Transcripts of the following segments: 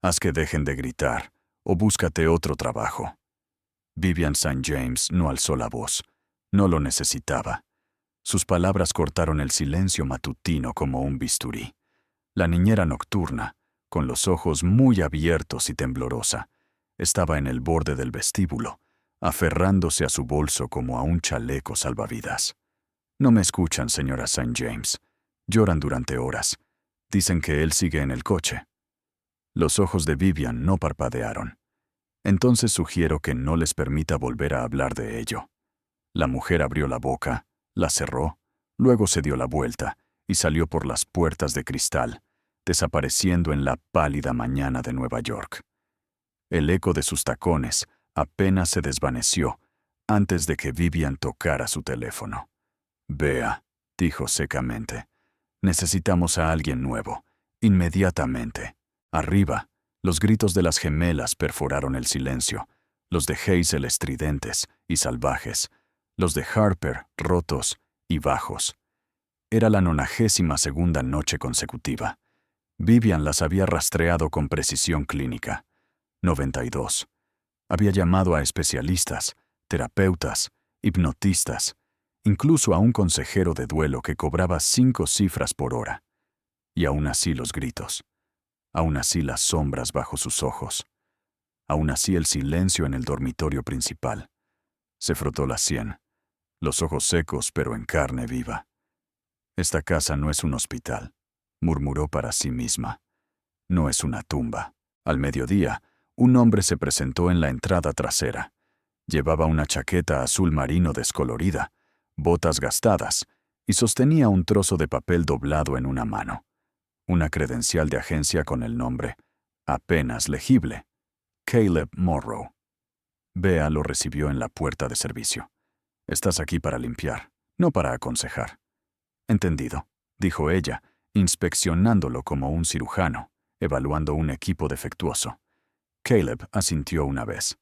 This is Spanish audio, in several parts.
Haz que dejen de gritar, o búscate otro trabajo. Vivian St. James no alzó la voz. No lo necesitaba. Sus palabras cortaron el silencio matutino como un bisturí. La niñera nocturna, con los ojos muy abiertos y temblorosa, estaba en el borde del vestíbulo, aferrándose a su bolso como a un chaleco salvavidas. No me escuchan, señora St. James. Lloran durante horas. Dicen que él sigue en el coche. Los ojos de Vivian no parpadearon. Entonces sugiero que no les permita volver a hablar de ello. La mujer abrió la boca, la cerró, luego se dio la vuelta y salió por las puertas de cristal, desapareciendo en la pálida mañana de Nueva York. El eco de sus tacones apenas se desvaneció antes de que Vivian tocara su teléfono. «Vea», dijo secamente, «necesitamos a alguien nuevo, inmediatamente. Arriba». Los gritos de las gemelas perforaron el silencio, los de Hazel estridentes y salvajes, los de Harper rotos y bajos. Era la 92ª noche consecutiva. Vivian las había rastreado con precisión clínica. 92. Había llamado a especialistas, terapeutas, hipnotistas, incluso a un consejero de duelo que cobraba 5 cifras por hora. Y aún así los gritos. Aún así las sombras bajo sus ojos. Aún así el silencio en el dormitorio principal. Se frotó la sien, los ojos secos pero en carne viva. «Esta casa no es un hospital», murmuró para sí misma. «No es una tumba». Al mediodía, un hombre se presentó en la entrada trasera. Llevaba una chaqueta azul marino descolorida, botas gastadas, y sostenía un trozo de papel doblado en una mano. Una credencial de agencia con el nombre, apenas legible, Caleb Morrow. Bea lo recibió en la puerta de servicio. «Estás aquí para limpiar, no para aconsejar». «Entendido», dijo ella, inspeccionándolo como un cirujano, evaluando un equipo defectuoso. Caleb asintió una vez.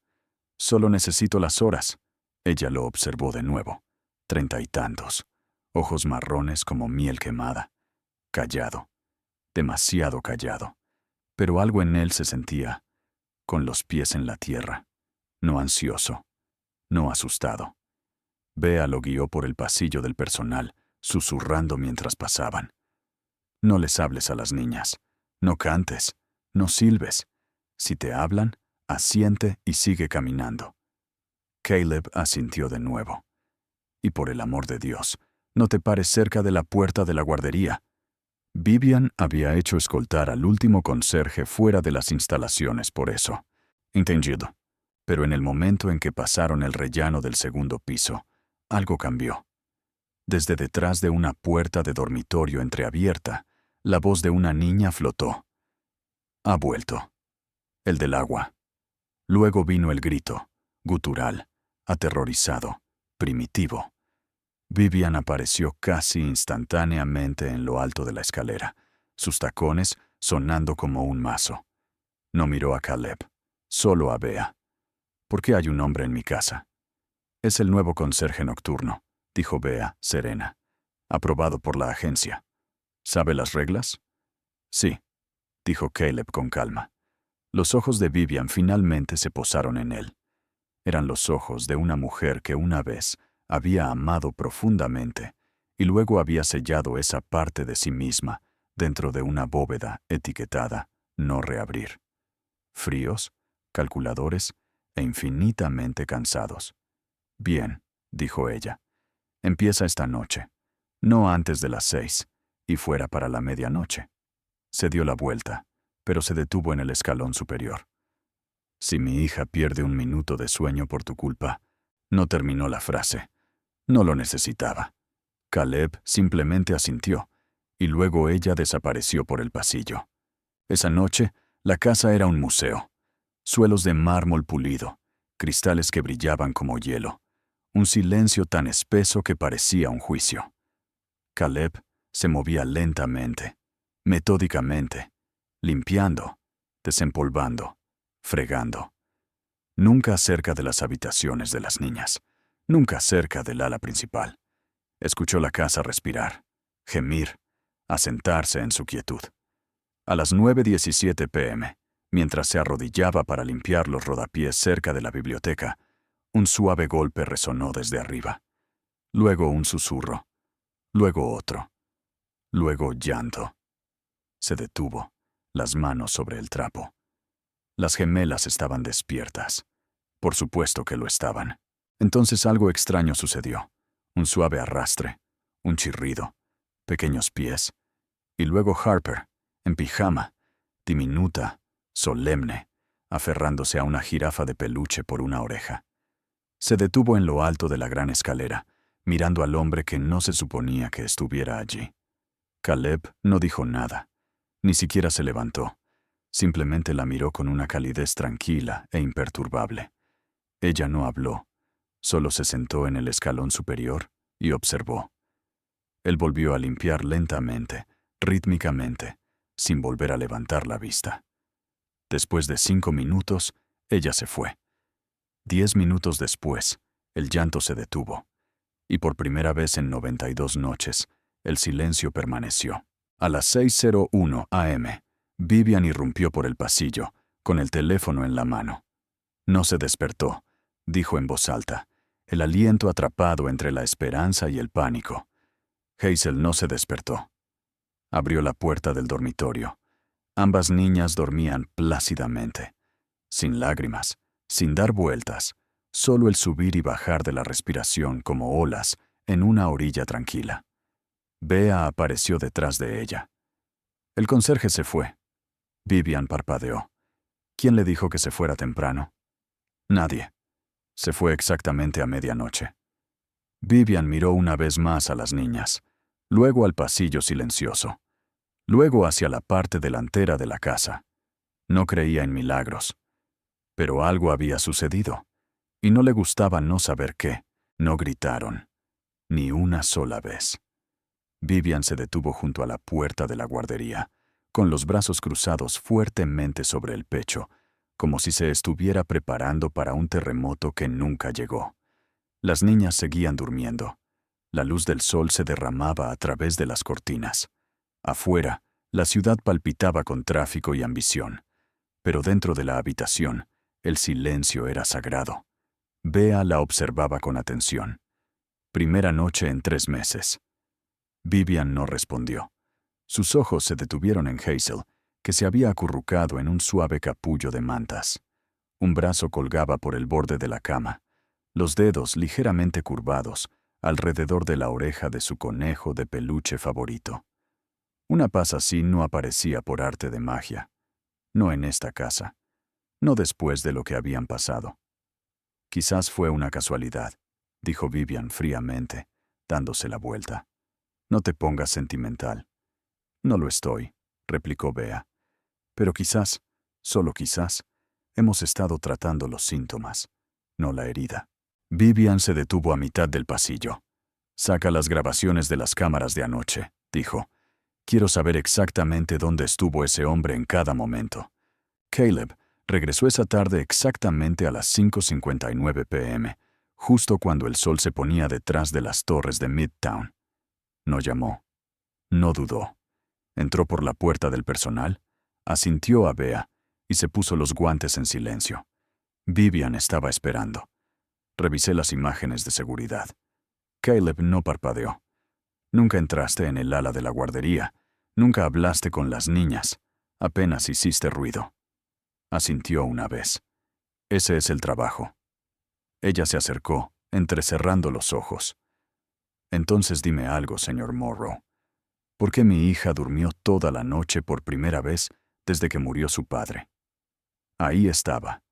«Solo necesito las horas». Ella lo observó de nuevo. 30 y tantos. Ojos marrones como miel quemada. Callado. Demasiado callado. Pero algo en él se sentía, con los pies en la tierra. No ansioso. No asustado. Bea lo guió por el pasillo del personal, susurrando mientras pasaban. «No les hables a las niñas. No cantes. No silbes. Si te hablan, asiente y sigue caminando». Caleb asintió de nuevo. «Y por el amor de Dios, no te pares cerca de la puerta de la guardería». Vivian había hecho escoltar al último conserje fuera de las instalaciones por eso. «Entendido». Pero en el momento en que pasaron el rellano del segundo piso, algo cambió. Desde detrás de una puerta de dormitorio entreabierta, la voz de una niña flotó. «Ha vuelto». El del agua. Luego vino el grito, gutural, aterrorizado, primitivo. Vivian apareció casi instantáneamente en lo alto de la escalera, sus tacones sonando como un mazo. No miró a Caleb, solo a Bea. «¿Por qué hay un hombre en mi casa?» «Es el nuevo conserje nocturno», dijo Bea, serena. «Aprobado por la agencia». «¿Sabe las reglas?» «Sí», dijo Caleb con calma. Los ojos de Vivian finalmente se posaron en él. Eran los ojos de una mujer que una vez había amado profundamente y luego había sellado esa parte de sí misma dentro de una bóveda etiquetada «no reabrir». Fríos, calculadores e infinitamente cansados. «Bien», dijo ella. «Empieza esta noche. No antes de las 6, y fuera para la medianoche». Se dio la vuelta, pero se detuvo en el escalón superior. «Si mi hija pierde un minuto de sueño por tu culpa», no terminó la frase. No lo necesitaba. Caleb simplemente asintió, y luego ella desapareció por el pasillo. Esa noche, la casa era un museo. Suelos de mármol pulido, cristales que brillaban como hielo, un silencio tan espeso que parecía un juicio. Caleb se movía lentamente, metódicamente, limpiando, desempolvando, fregando. Nunca cerca de las habitaciones de las niñas, nunca cerca del ala principal. Escuchó la casa respirar, gemir, asentarse en su quietud. A las 9:17 p.m., Mientras se arrodillaba para limpiar los rodapiés cerca de la biblioteca, un suave golpe resonó desde arriba. Luego un susurro. Luego otro. Luego llanto. Se detuvo, las manos sobre el trapo. Las gemelas estaban despiertas. Por supuesto que lo estaban. Entonces algo extraño sucedió. Un suave arrastre, un chirrido, pequeños pies. Y luego Harper, en pijama, diminuta, solemne, aferrándose a una jirafa de peluche por una oreja. Se detuvo en lo alto de la gran escalera, mirando al hombre que no se suponía que estuviera allí. Caleb no dijo nada, ni siquiera se levantó. Simplemente la miró con una calidez tranquila e imperturbable. Ella no habló, solo se sentó en el escalón superior y observó. Él volvió a limpiar lentamente, rítmicamente, sin volver a levantar la vista. Después de 5 minutos, ella se fue. 10 minutos después, el llanto se detuvo. Y por primera vez en 92 noches, el silencio permaneció. A las 6:01 a.m., Vivian irrumpió por el pasillo, con el teléfono en la mano. No se despertó, dijo en voz alta, el aliento atrapado entre la esperanza y el pánico. Hazel no se despertó. Abrió la puerta del dormitorio. Ambas niñas dormían plácidamente, sin lágrimas, sin dar vueltas, solo el subir y bajar de la respiración como olas en una orilla tranquila. Bea apareció detrás de ella. El conserje se fue. Vivian parpadeó. ¿Quién le dijo que se fuera temprano? Nadie. Se fue exactamente a medianoche. Vivian miró una vez más a las niñas, luego al pasillo silencioso, luego hacia la parte delantera de la casa. No creía en milagros. Pero algo había sucedido, y no le gustaba no saber qué. No gritaron, ni una sola vez. Vivian se detuvo junto a la puerta de la guardería, con los brazos cruzados fuertemente sobre el pecho, como si se estuviera preparando para un terremoto que nunca llegó. Las niñas seguían durmiendo. La luz del sol se derramaba a través de las cortinas. Afuera, la ciudad palpitaba con tráfico y ambición. Pero dentro de la habitación, el silencio era sagrado. Bea la observaba con atención. Primera noche en 3 meses. Vivian no respondió. Sus ojos se detuvieron en Hazel, que se había acurrucado en un suave capullo de mantas. Un brazo colgaba por el borde de la cama, los dedos ligeramente curvados alrededor de la oreja de su conejo de peluche favorito. Una paz así no aparecía por arte de magia. No en esta casa. No después de lo que habían pasado. Quizás fue una casualidad, dijo Vivian fríamente, dándose la vuelta. No te pongas sentimental. No lo estoy, replicó Bea. Pero quizás, solo quizás, hemos estado tratando los síntomas, no la herida. Vivian se detuvo a mitad del pasillo. Saca las grabaciones de las cámaras de anoche, dijo. Quiero saber exactamente dónde estuvo ese hombre en cada momento. Caleb regresó esa tarde exactamente a las 5:59 p.m., justo cuando el sol se ponía detrás de las torres de Midtown. No llamó. No dudó. Entró por la puerta del personal, asintió a Bea y se puso los guantes en silencio. Vivian estaba esperando. Revisé las imágenes de seguridad. Caleb no parpadeó. Nunca entraste en el ala de la guardería. Nunca hablaste con las niñas. Apenas hiciste ruido. Asintió una vez. Ese es el trabajo. Ella se acercó, entrecerrando los ojos. Entonces dime algo, señor Morrow. ¿Por qué mi hija durmió toda la noche por primera vez desde que murió su padre? Ahí estaba,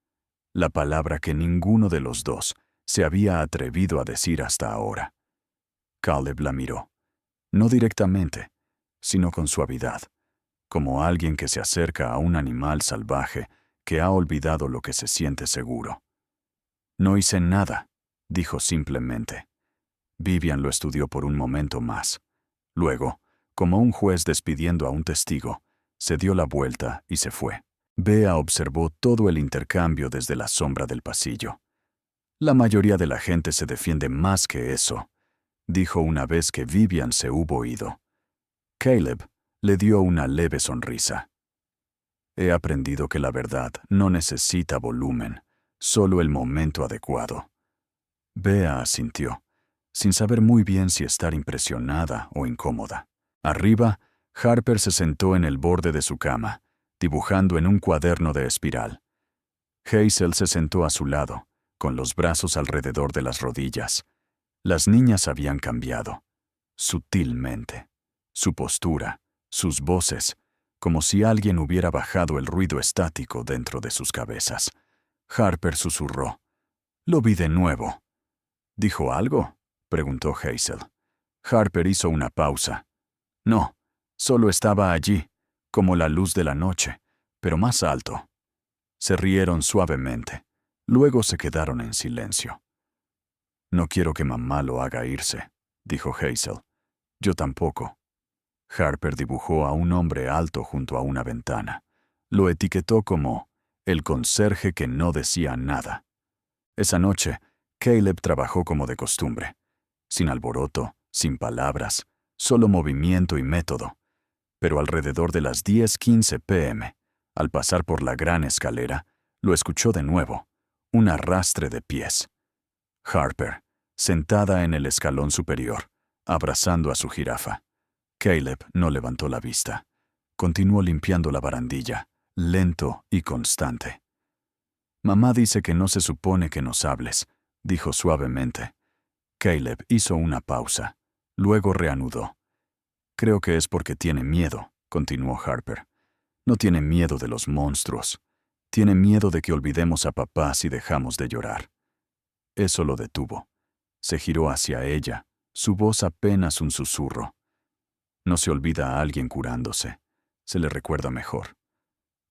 la palabra que ninguno de los dos se había atrevido a decir hasta ahora. Caleb la miró, no directamente, sino con suavidad, como alguien que se acerca a un animal salvaje que ha olvidado lo que se siente seguro. No hice nada, dijo simplemente. Vivian lo estudió por un momento más. Luego, como un juez despidiendo a un testigo, se dio la vuelta y se fue. Bea observó todo el intercambio desde la sombra del pasillo. La mayoría de la gente se defiende más que eso, dijo una vez que Vivian se hubo ido. Caleb le dio una leve sonrisa. He aprendido que la verdad no necesita volumen, solo el momento adecuado. Bea asintió, sin saber muy bien si estar impresionada o incómoda. Arriba, Harper se sentó en el borde de su cama, dibujando en un cuaderno de espiral. Hazel se sentó a su lado, con los brazos alrededor de las rodillas. Las niñas habían cambiado, sutilmente. Su postura, sus voces, como si alguien hubiera bajado el ruido estático dentro de sus cabezas. Harper susurró. «Lo vi de nuevo». «¿Dijo algo?», preguntó Hazel. Harper hizo una pausa. «No, solo estaba allí, como la luz de la noche, pero más alto». Se rieron suavemente. Luego se quedaron en silencio. «No quiero que mamá lo haga irse», dijo Hazel. «Yo tampoco». Harper dibujó a un hombre alto junto a una ventana. Lo etiquetó como el conserje que no decía nada. Esa noche, Caleb trabajó como de costumbre, sin alboroto, sin palabras, solo movimiento y método. Pero alrededor de las 10:15 p.m., al pasar por la gran escalera, lo escuchó de nuevo, un arrastre de pies. Harper, sentada en el escalón superior, abrazando a su jirafa. Caleb no levantó la vista. Continuó limpiando la barandilla, lento y constante. «Mamá dice que no se supone que nos hables», dijo suavemente. Caleb hizo una pausa. Luego reanudó. «Creo que es porque tiene miedo», continuó Harper. «No tiene miedo de los monstruos. Tiene miedo de que olvidemos a papá si dejamos de llorar». Eso lo detuvo. Se giró hacia ella, su voz apenas un susurro. «No se olvida a alguien curándose. Se le recuerda mejor».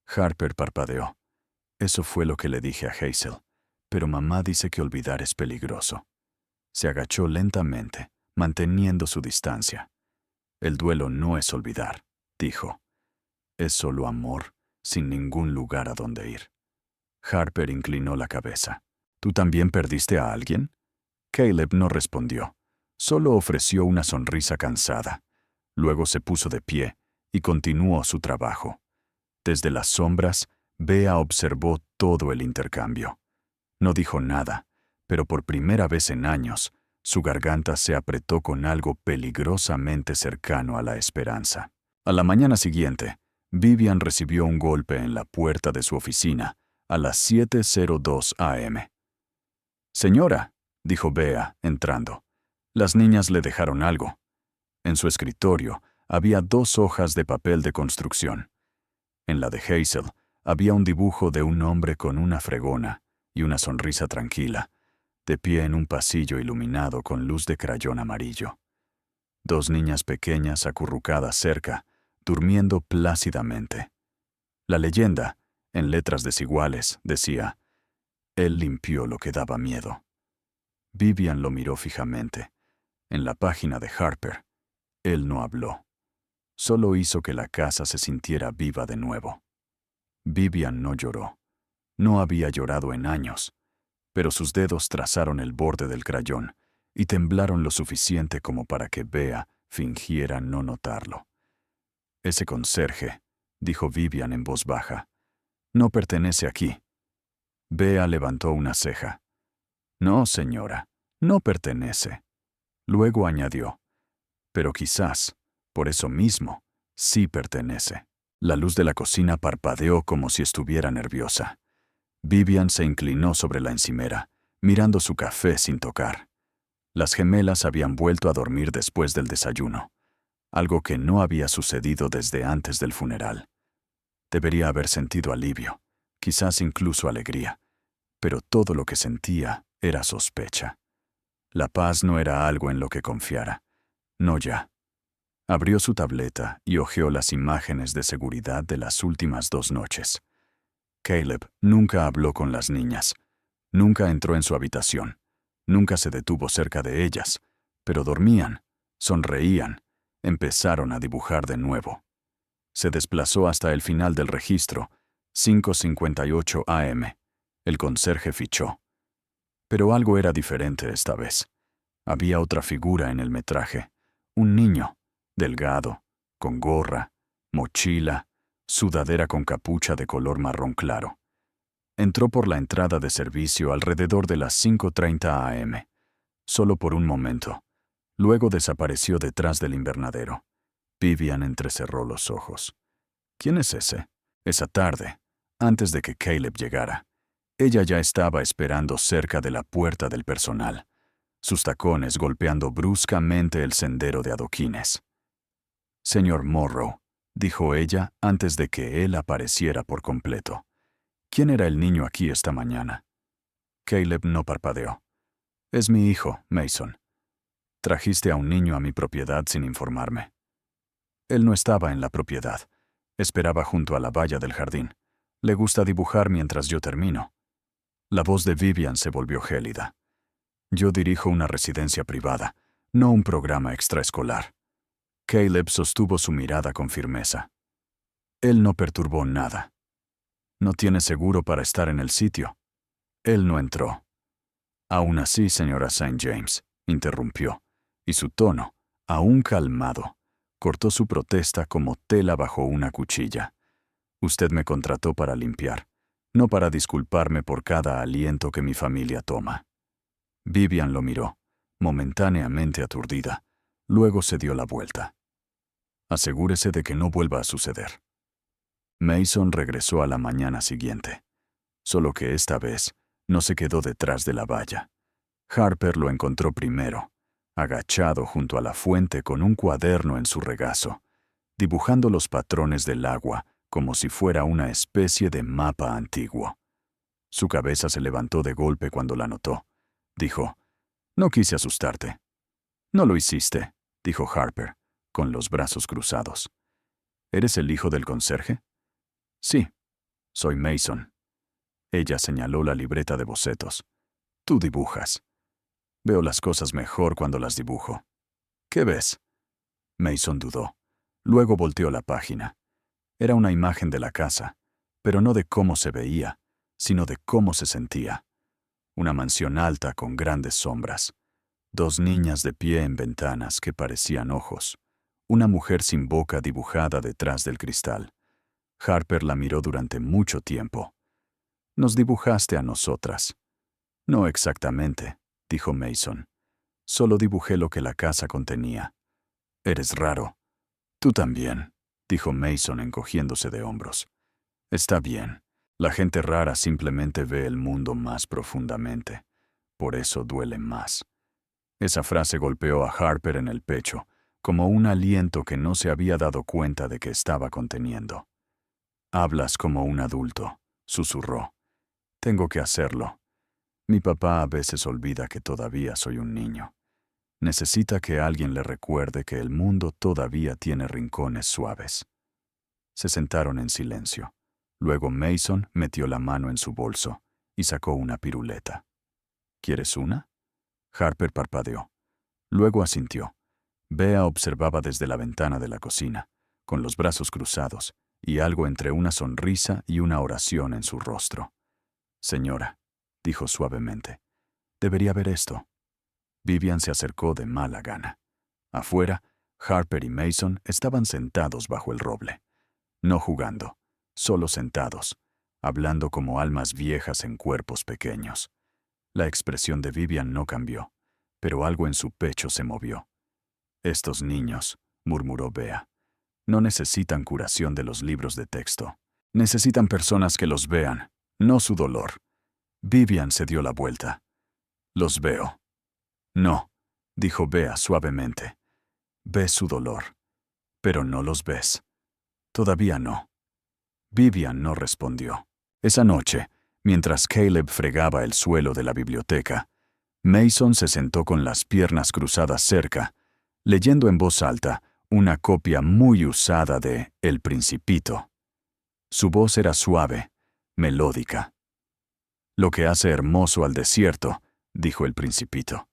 Harper parpadeó. «Eso fue lo que le dije a Hazel, pero mamá dice que olvidar es peligroso». Se agachó lentamente, manteniendo su distancia. «El duelo no es olvidar», dijo. «Es solo amor, sin ningún lugar a donde ir». Harper inclinó la cabeza. «¿Tú también perdiste a alguien?». Caleb no respondió. Solo ofreció una sonrisa cansada. Luego se puso de pie y continuó su trabajo. Desde las sombras, Bea observó todo el intercambio. No dijo nada, pero por primera vez en años, su garganta se apretó con algo peligrosamente cercano a la esperanza. A la mañana siguiente, Vivian recibió un golpe en la puerta de su oficina a las 7:02 a.m. «Señora», dijo Bea, entrando. Las niñas le dejaron algo. En su escritorio había 2 hojas de papel de construcción. En la de Hazel había un dibujo de un hombre con una fregona y una sonrisa tranquila, de pie en un pasillo iluminado con luz de crayón amarillo. 2 niñas pequeñas acurrucadas cerca, durmiendo plácidamente. La leyenda, en letras desiguales, decía: «Él limpió lo que daba miedo». Vivian lo miró fijamente. En la página de Harper, él no habló. Solo hizo que la casa se sintiera viva de nuevo. Vivian no lloró. No había llorado en años, pero sus dedos trazaron el borde del crayón y temblaron lo suficiente como para que Bea fingiera no notarlo. «Ese conserje», dijo Vivian en voz baja, «no pertenece aquí». Bea levantó una ceja. «No, señora, no pertenece». Luego añadió: «Pero quizás, por eso mismo, sí pertenece». La luz de la cocina parpadeó como si estuviera nerviosa. Vivian se inclinó sobre la encimera, mirando su café sin tocar. Las gemelas habían vuelto a dormir después del desayuno, algo que no había sucedido desde antes del funeral. Debería haber sentido alivio, quizás incluso alegría, pero todo lo que sentía era sospecha. La paz no era algo en lo que confiara. No ya. Abrió su tableta y hojeó las imágenes de seguridad de las últimas 2 noches. Caleb nunca habló con las niñas. Nunca entró en su habitación. Nunca se detuvo cerca de ellas. Pero dormían, sonreían, empezaron a dibujar de nuevo. Se desplazó hasta el final del registro, 5:58 a.m. El conserje fichó. Pero algo era diferente esta vez. Había otra figura en el metraje. Un niño, delgado, con gorra, mochila, sudadera con capucha de color marrón claro. Entró por la entrada de servicio alrededor de las 5:30 a.m., solo por un momento. Luego desapareció detrás del invernadero. Vivian entrecerró los ojos. ¿Quién es ese? Esa tarde, antes de que Caleb llegara, ella ya estaba esperando cerca de la puerta del personal, sus tacones golpeando bruscamente el sendero de adoquines. «Señor Morrow», dijo ella antes de que él apareciera por completo. «¿Quién era el niño aquí esta mañana?» Caleb no parpadeó. «Es mi hijo, Mason. Trajiste a un niño a mi propiedad sin informarme». Él no estaba en la propiedad. Esperaba junto a la valla del jardín. Le gusta dibujar mientras yo termino. La voz de Vivian se volvió gélida. Yo dirijo una residencia privada, no un programa extraescolar. Caleb sostuvo su mirada con firmeza. Él no perturbó nada. ¿No tiene seguro para estar en el sitio? Él no entró. Aún así, señora St. James, interrumpió, y su tono, aún calmado, cortó su protesta como tela bajo una cuchilla. Usted me contrató para limpiar, no para disculparme por cada aliento que mi familia toma. Vivian lo miró, momentáneamente aturdida. Luego se dio la vuelta. Asegúrese de que no vuelva a suceder. Mason regresó a la mañana siguiente, solo que esta vez no se quedó detrás de la valla. Harper lo encontró primero, agachado junto a la fuente con un cuaderno en su regazo, dibujando los patrones del agua como si fuera una especie de mapa antiguo. Su cabeza se levantó de golpe cuando la notó. Dijo, «No quise asustarte». «No lo hiciste», dijo Harper, con los brazos cruzados. «¿Eres el hijo del conserje?» «Sí, soy Mason». Ella señaló la libreta de bocetos. «Tú dibujas». «Veo las cosas mejor cuando las dibujo». «¿Qué ves?» Mason dudó. Luego volteó la página. Era una imagen de la casa, pero no de cómo se veía, sino de cómo se sentía. Una mansión alta con grandes sombras. 2 niñas de pie en ventanas que parecían ojos. Una mujer sin boca dibujada detrás del cristal. Harper la miró durante mucho tiempo. «Nos dibujaste a nosotras». «No exactamente», dijo Mason. «Solo dibujé lo que la casa contenía». «Eres raro». «Tú también», dijo Mason encogiéndose de hombros. «Está bien. La gente rara simplemente ve el mundo más profundamente. Por eso duele más». Esa frase golpeó a Harper en el pecho, como un aliento que no se había dado cuenta de que estaba conteniendo. «Hablas como un adulto», susurró. «Tengo que hacerlo. Mi papá a veces olvida que todavía soy un niño. Necesita que alguien le recuerde que el mundo todavía tiene rincones suaves». Se sentaron en silencio. Luego Mason metió la mano en su bolso y sacó una piruleta. «¿Quieres una?» Harper parpadeó. Luego asintió. Bea observaba desde la ventana de la cocina, con los brazos cruzados y algo entre una sonrisa y una oración en su rostro. «Señora», dijo suavemente, «debería ver esto». Vivian se acercó de mala gana. Afuera, Harper y Mason estaban sentados bajo el roble. No jugando, solo sentados, hablando como almas viejas en cuerpos pequeños. La expresión de Vivian no cambió, pero algo en su pecho se movió. «Estos niños», murmuró Bea, «no necesitan curación de los libros de texto. Necesitan personas que los vean, no su dolor». Vivian se dio la vuelta. «Los veo». «No», dijo Bea suavemente. «Ves su dolor, pero no los ves». «Todavía no». Vivian no respondió. Esa noche, mientras Caleb fregaba el suelo de la biblioteca, Mason se sentó con las piernas cruzadas cerca, leyendo en voz alta una copia muy usada de El Principito. Su voz era suave, melódica. «Lo que hace hermoso al desierto», dijo el Principito,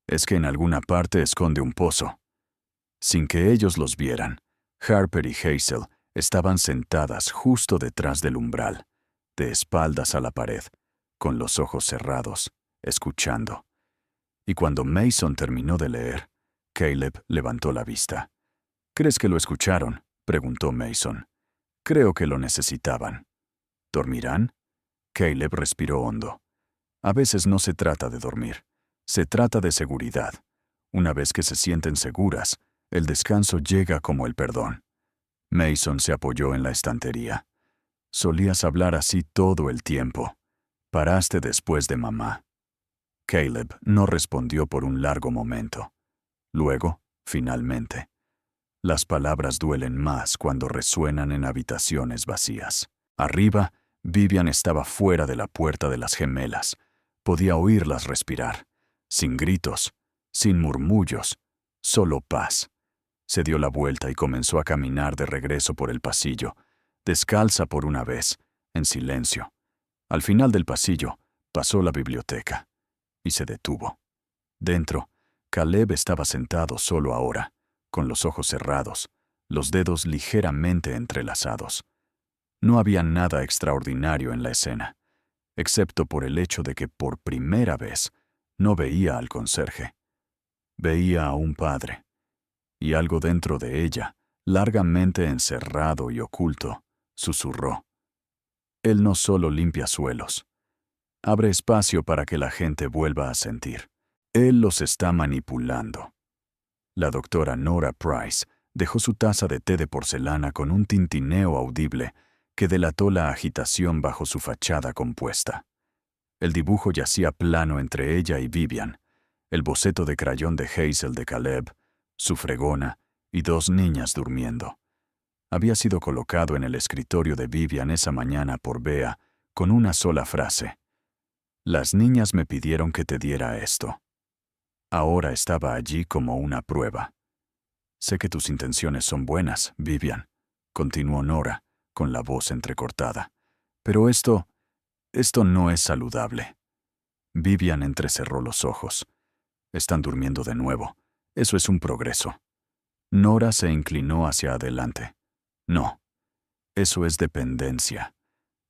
«es que en alguna parte esconde un pozo». Sin que ellos los vieran, Harper y Hazel estaban sentadas justo detrás del umbral, de espaldas a la pared, con los ojos cerrados, escuchando. Y cuando Mason terminó de leer, Caleb levantó la vista. «¿Crees que lo escucharon?», preguntó Mason. Creo que lo necesitaban. ¿Dormirán? Caleb respiró hondo. A veces no se trata de dormir. Se trata de seguridad. Una vez que se sienten seguras, el descanso llega como el perdón. Mason se apoyó en la estantería. Solías hablar así todo el tiempo. Paraste después de mamá. Caleb no respondió por un largo momento. Luego, finalmente. Las palabras duelen más cuando resuenan en habitaciones vacías. Arriba, Vivian estaba fuera de la puerta de las gemelas. Podía oírlas respirar. Sin gritos, sin murmullos, solo paz. Se dio la vuelta y comenzó a caminar de regreso por el pasillo, descalza por una vez, en silencio. Al final del pasillo, pasó la biblioteca y se detuvo. Dentro, Caleb estaba sentado solo ahora, con los ojos cerrados, los dedos ligeramente entrelazados. No había nada extraordinario en la escena, excepto por el hecho de que por primera vez no veía al conserje. Veía a un padre, y algo dentro de ella, largamente encerrado y oculto, susurró. Él no solo limpia suelos, abre espacio para que la gente vuelva a sentir. Él los está manipulando. La doctora Nora Price dejó su taza de té de porcelana con un tintineo audible que delató la agitación bajo su fachada compuesta. El dibujo yacía plano entre ella y Vivian, el boceto de crayón de Hazel de Caleb, su fregona y dos niñas durmiendo. Había sido colocado en el escritorio de Vivian esa mañana por Bea con una sola frase. Las niñas me pidieron que te diera esto. Ahora estaba allí como una prueba. Sé que tus intenciones son buenas, Vivian, continuó Nora, con la voz entrecortada. Pero esto no es saludable. Vivian entrecerró los ojos. Están durmiendo de nuevo. Eso es un progreso. Nora se inclinó hacia adelante. No, eso es dependencia.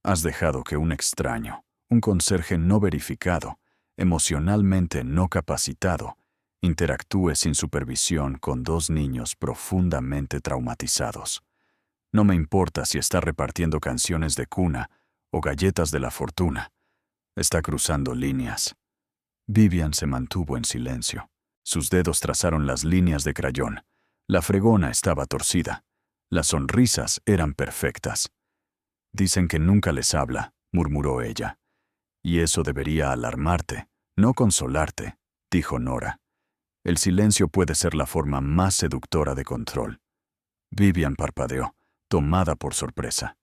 Has dejado que un extraño, un conserje no verificado, emocionalmente no capacitado, interactúe sin supervisión con dos niños profundamente traumatizados. No me importa si está repartiendo canciones de cuna o galletas de la fortuna. Está cruzando líneas. Vivian se mantuvo en silencio. Sus dedos trazaron las líneas de crayón. La fregona estaba torcida. Las sonrisas eran perfectas. Dicen que nunca les habla, murmuró ella. Y eso debería alarmarte, no consolarte, dijo Nora. El silencio puede ser la forma más seductora de control. Vivian parpadeó, tomada por sorpresa.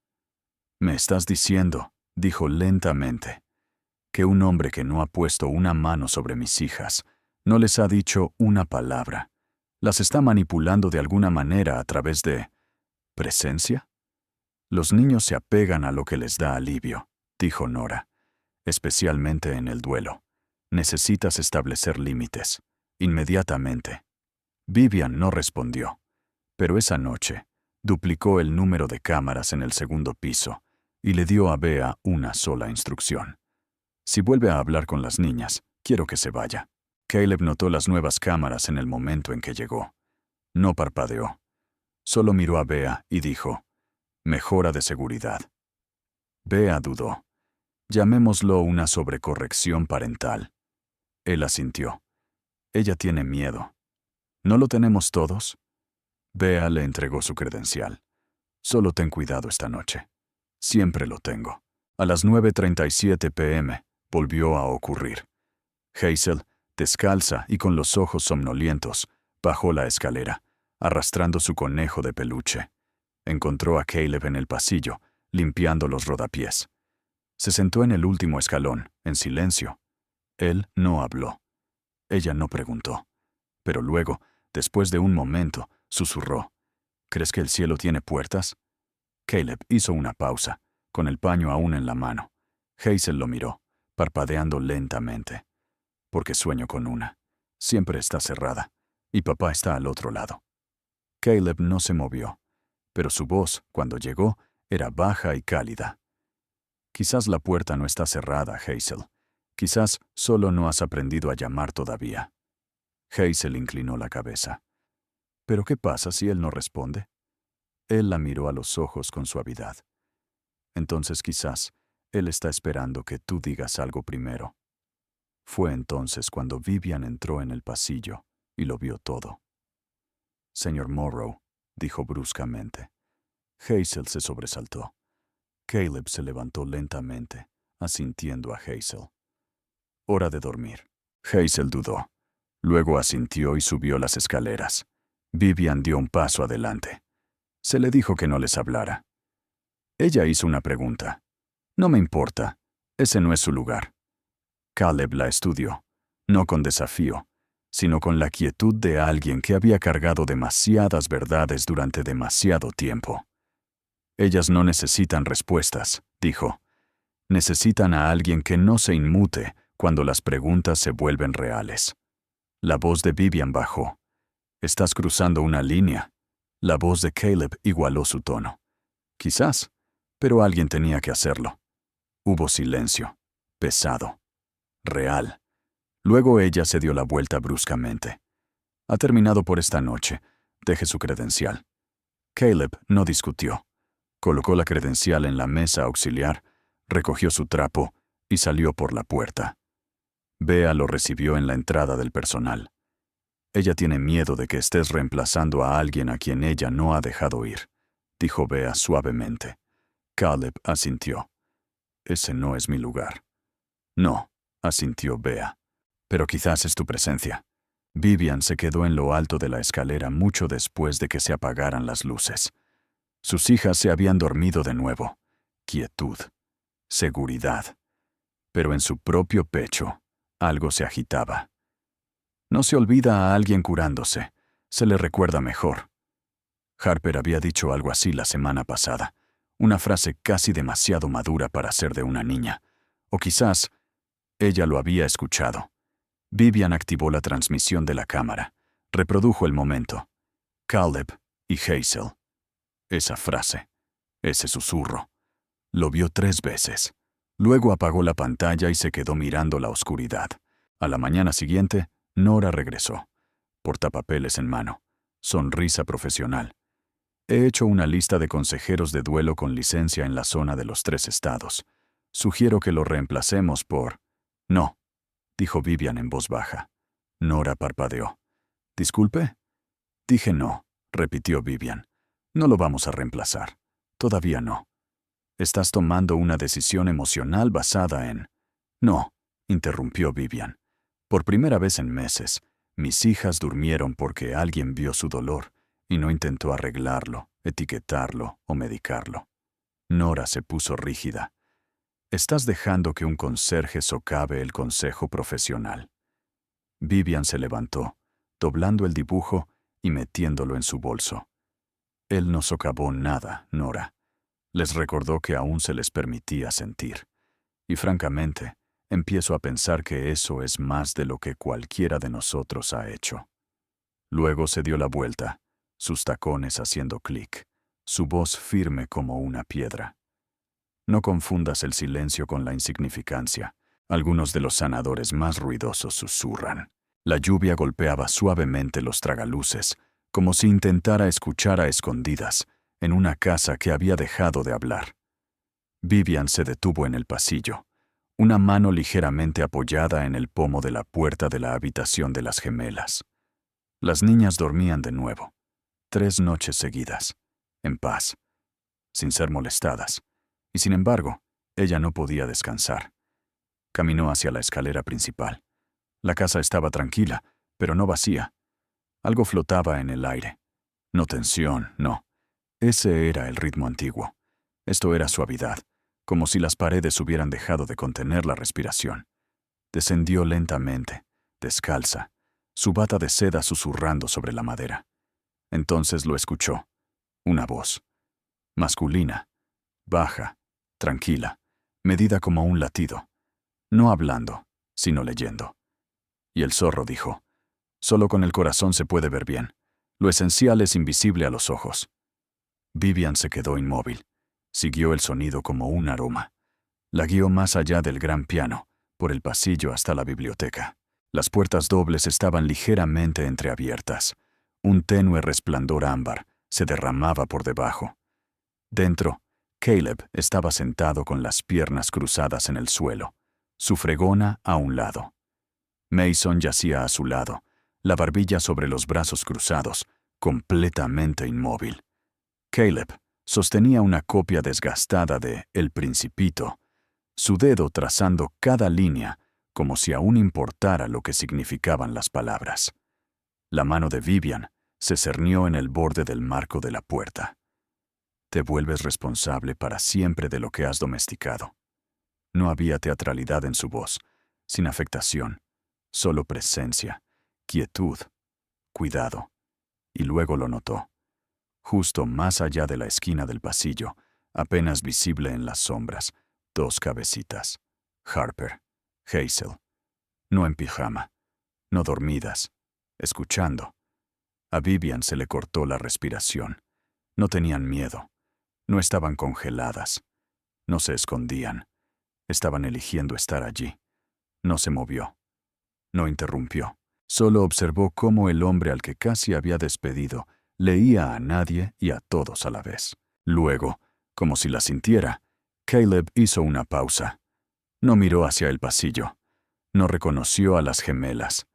«Me estás diciendo», dijo lentamente, «que un hombre que no ha puesto una mano sobre mis hijas, no les ha dicho una palabra, las está manipulando de alguna manera a través de... ¿presencia?» «Los niños se apegan a lo que les da alivio», dijo Nora, «especialmente en el duelo. Necesitas establecer límites, inmediatamente». Vivian no respondió, pero esa noche duplicó el número de cámaras en el segundo piso y le dio a Bea una sola instrucción. «Si vuelve a hablar con las niñas, quiero que se vaya». Caleb notó las nuevas cámaras en el momento en que llegó. No parpadeó. Solo miró a Bea y dijo, «Mejora de seguridad». Bea dudó. «Llamémoslo una sobrecorrección parental». Él asintió. «Ella tiene miedo. ¿No lo tenemos todos?» Bea le entregó su credencial. «Solo ten cuidado esta noche». «Siempre lo tengo». A las 9:37 p.m. volvió a ocurrir. Hazel, descalza y con los ojos somnolientos, bajó la escalera, arrastrando su conejo de peluche. Encontró a Caleb en el pasillo, limpiando los rodapiés. Se sentó en el último escalón, en silencio. Él no habló. Ella no preguntó. Pero luego, después de un momento, susurró, «¿Crees que el cielo tiene puertas?» Caleb hizo una pausa, con el paño aún en la mano. Hazel lo miró, parpadeando lentamente. «Porque sueño con una. Siempre está cerrada. Y papá está al otro lado». Caleb no se movió, pero su voz, cuando llegó, era baja y cálida. «Quizás la puerta no está cerrada, Hazel. Quizás solo no has aprendido a llamar todavía». Hazel inclinó la cabeza. «¿Pero qué pasa si él no responde?» Él la miró a los ojos con suavidad. Entonces quizás él está esperando que tú digas algo primero. Fue entonces cuando Vivian entró en el pasillo y lo vio todo. Señor Morrow, dijo bruscamente. Hazel se sobresaltó. Caleb se levantó lentamente, asintiendo a Hazel. Hora de dormir. Hazel dudó. Luego asintió y subió las escaleras. Vivian dio un paso adelante. Se le dijo que no les hablara. Ella hizo una pregunta. No me importa. Ese no es su lugar. Caleb la estudió, no con desafío, sino con la quietud de alguien que había cargado demasiadas verdades durante demasiado tiempo. Ellas no necesitan respuestas, dijo. Necesitan a alguien que no se inmute cuando las preguntas se vuelven reales. La voz de Vivian bajó. Estás cruzando una línea. La voz de Caleb igualó su tono. Quizás, pero alguien tenía que hacerlo. Hubo silencio, pesado, real. Luego ella se dio la vuelta bruscamente. Ha terminado por esta noche. Deje su credencial. Caleb no discutió. Colocó la credencial en la mesa auxiliar, recogió su trapo y salió por la puerta. Bea lo recibió en la entrada del personal. Ella tiene miedo de que estés reemplazando a alguien a quien ella no ha dejado ir, dijo Bea suavemente. Caleb asintió. Ese no es mi lugar. No, asintió Bea. Pero quizás es tu presencia. Vivian se quedó en lo alto de la escalera mucho después de que se apagaran las luces. Sus hijas se habían dormido de nuevo. Quietud. Seguridad. Pero en su propio pecho, algo se agitaba. No se olvida a alguien curándose. Se le recuerda mejor. Harper había dicho algo así la semana pasada. Una frase casi demasiado madura para ser de una niña. O quizás, ella lo había escuchado. Vivian activó la transmisión de la cámara. Reprodujo el momento. Caleb y Hazel. Esa frase. Ese susurro. Lo vio 3 veces. Luego apagó la pantalla y se quedó mirando la oscuridad. A la mañana siguiente, Nora regresó. Portapapeles en mano. Sonrisa profesional. He hecho una lista de consejeros de duelo con licencia en la zona de los 3 estados. Sugiero que lo reemplacemos por... No, dijo Vivian en voz baja. Nora parpadeó. ¿Disculpe? Dije no, repitió Vivian. No lo vamos a reemplazar. Todavía no. Estás tomando una decisión emocional basada en... No, interrumpió Vivian. Por primera vez en meses, mis hijas durmieron porque alguien vio su dolor y no intentó arreglarlo, etiquetarlo o medicarlo. Nora se puso rígida. Estás dejando que un conserje socave el consejo profesional. Vivian se levantó, doblando el dibujo y metiéndolo en su bolso. Él no socavó nada, Nora. Les recordó que aún se les permitía sentir. Y francamente, empiezo a pensar que eso es más de lo que cualquiera de nosotros ha hecho. Luego se dio la vuelta, sus tacones haciendo clic, su voz firme como una piedra. No confundas el silencio con la insignificancia. Algunos de los sanadores más ruidosos susurran. La lluvia golpeaba suavemente los tragaluces, como si intentara escuchar a escondidas, en una casa que había dejado de hablar. Vivian se detuvo en el pasillo, una mano ligeramente apoyada en el pomo de la puerta de la habitación de las gemelas. Las niñas dormían de nuevo, 3 noches seguidas, en paz, sin ser molestadas, y sin embargo, ella no podía descansar. Caminó hacia la escalera principal. La casa estaba tranquila, pero no vacía. Algo flotaba en el aire. No tensión, no. Ese era el ritmo antiguo. Esto era suavidad, como si las paredes hubieran dejado de contener la respiración. Descendió lentamente, descalza, su bata de seda susurrando sobre la madera. Entonces lo escuchó. Una voz. Masculina. Baja, tranquila, medida como un latido. No hablando, sino leyendo. Y el zorro dijo, solo con el corazón se puede ver bien. Lo esencial es invisible a los ojos. Vivian se quedó inmóvil. Siguió el sonido como un aroma. La guió más allá del gran piano, por el pasillo hasta la biblioteca. Las puertas dobles estaban ligeramente entreabiertas. Un tenue resplandor ámbar, se derramaba por debajo. Dentro, Caleb estaba sentado con las piernas cruzadas en el suelo, su fregona a un lado. Mason yacía a su lado, la barbilla sobre los brazos cruzados, completamente inmóvil. Caleb sostenía una copia desgastada de El Principito, su dedo trazando cada línea como si aún importara lo que significaban las palabras. La mano de Vivian se cernió en el borde del marco de la puerta. Te vuelves responsable para siempre de lo que has domesticado. No había teatralidad en su voz, sin afectación, solo presencia, quietud, cuidado. Y luego lo notó. Justo más allá de la esquina del pasillo, apenas visible en las sombras, dos cabecitas. Harper, Hazel. No en pijama, no dormidas, escuchando. A Vivian se le cortó la respiración. No tenían miedo. No estaban congeladas. No se escondían. Estaban eligiendo estar allí. No se movió. No interrumpió. Solo observó cómo el hombre al que casi había despedido leía a nadie y a todos a la vez. Luego, como si la sintiera, Caleb hizo una pausa. No miró hacia el pasillo. No reconoció a las gemelas.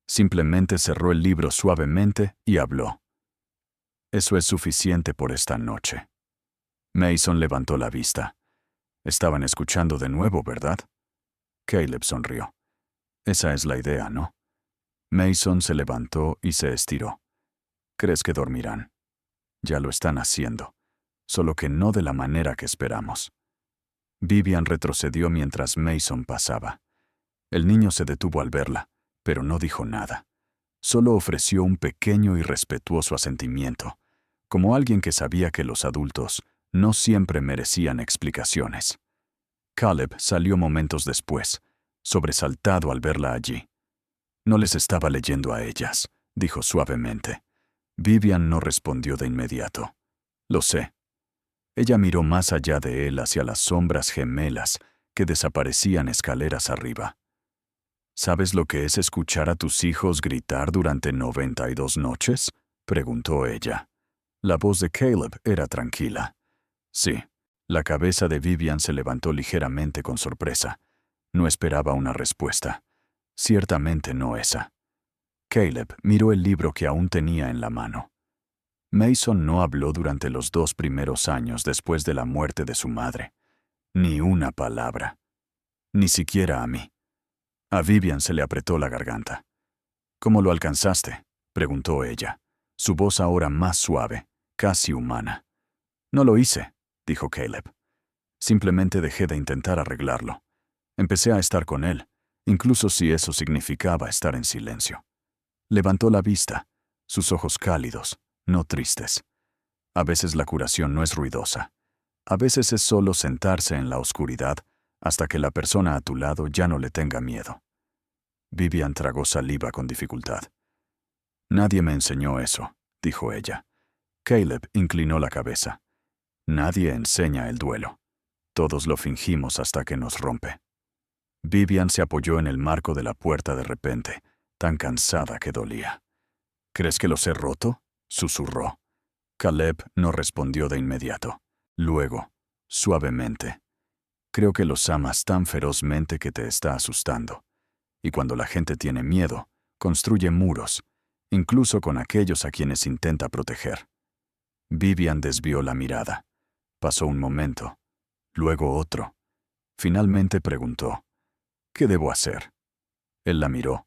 Simplemente cerró el libro suavemente y habló. Eso es suficiente por esta noche. Mason levantó la vista. Estaban escuchando de nuevo, ¿verdad? Caleb sonrió. Esa es la idea, ¿no? Mason se levantó y se estiró. ¿Crees que dormirán? Ya lo están haciendo, solo que no de la manera que esperamos. Vivian retrocedió mientras Mason pasaba. El niño se detuvo al verla, pero no dijo nada. Solo ofreció un pequeño y respetuoso asentimiento, como alguien que sabía que los adultos no siempre merecían explicaciones. Caleb salió momentos después, sobresaltado al verla allí. No les estaba leyendo a ellas, dijo suavemente. Vivian no respondió de inmediato. Lo sé. Ella miró más allá de él hacia las sombras gemelas que desaparecían escaleras arriba. ¿Sabes lo que es escuchar a tus hijos gritar durante 92 noches? Preguntó ella. La voz de Caleb era tranquila. Sí. La cabeza de Vivian se levantó ligeramente con sorpresa. No esperaba una respuesta. Ciertamente no esa. Caleb miró el libro que aún tenía en la mano. Mason no habló durante los 2 primeros años después de la muerte de su madre. Ni una palabra. Ni siquiera a mí. A Vivian se le apretó la garganta. ¿Cómo lo alcanzaste?, preguntó ella, su voz ahora más suave, casi humana. No lo hice, dijo Caleb. Simplemente dejé de intentar arreglarlo. Empecé a estar con él, incluso si eso significaba estar en silencio. Levantó la vista, sus ojos cálidos, no tristes. A veces la curación no es ruidosa. A veces es solo sentarse en la oscuridad hasta que la persona a tu lado ya no le tenga miedo. Vivian tragó saliva con dificultad. Nadie me enseñó eso, dijo ella. Caleb inclinó la cabeza. Nadie enseña el duelo. Todos lo fingimos hasta que nos rompe. Vivian se apoyó en el marco de la puerta de repente, tan cansada que dolía. ¿Crees que los he roto?, susurró. Caleb no respondió de inmediato. Luego, suavemente. Creo que los amas tan ferozmente que te está asustando. Y cuando la gente tiene miedo, construye muros, incluso con aquellos a quienes intenta proteger. Vivian desvió la mirada. Pasó un momento, luego otro. Finalmente preguntó, ¿qué debo hacer? Él la miró,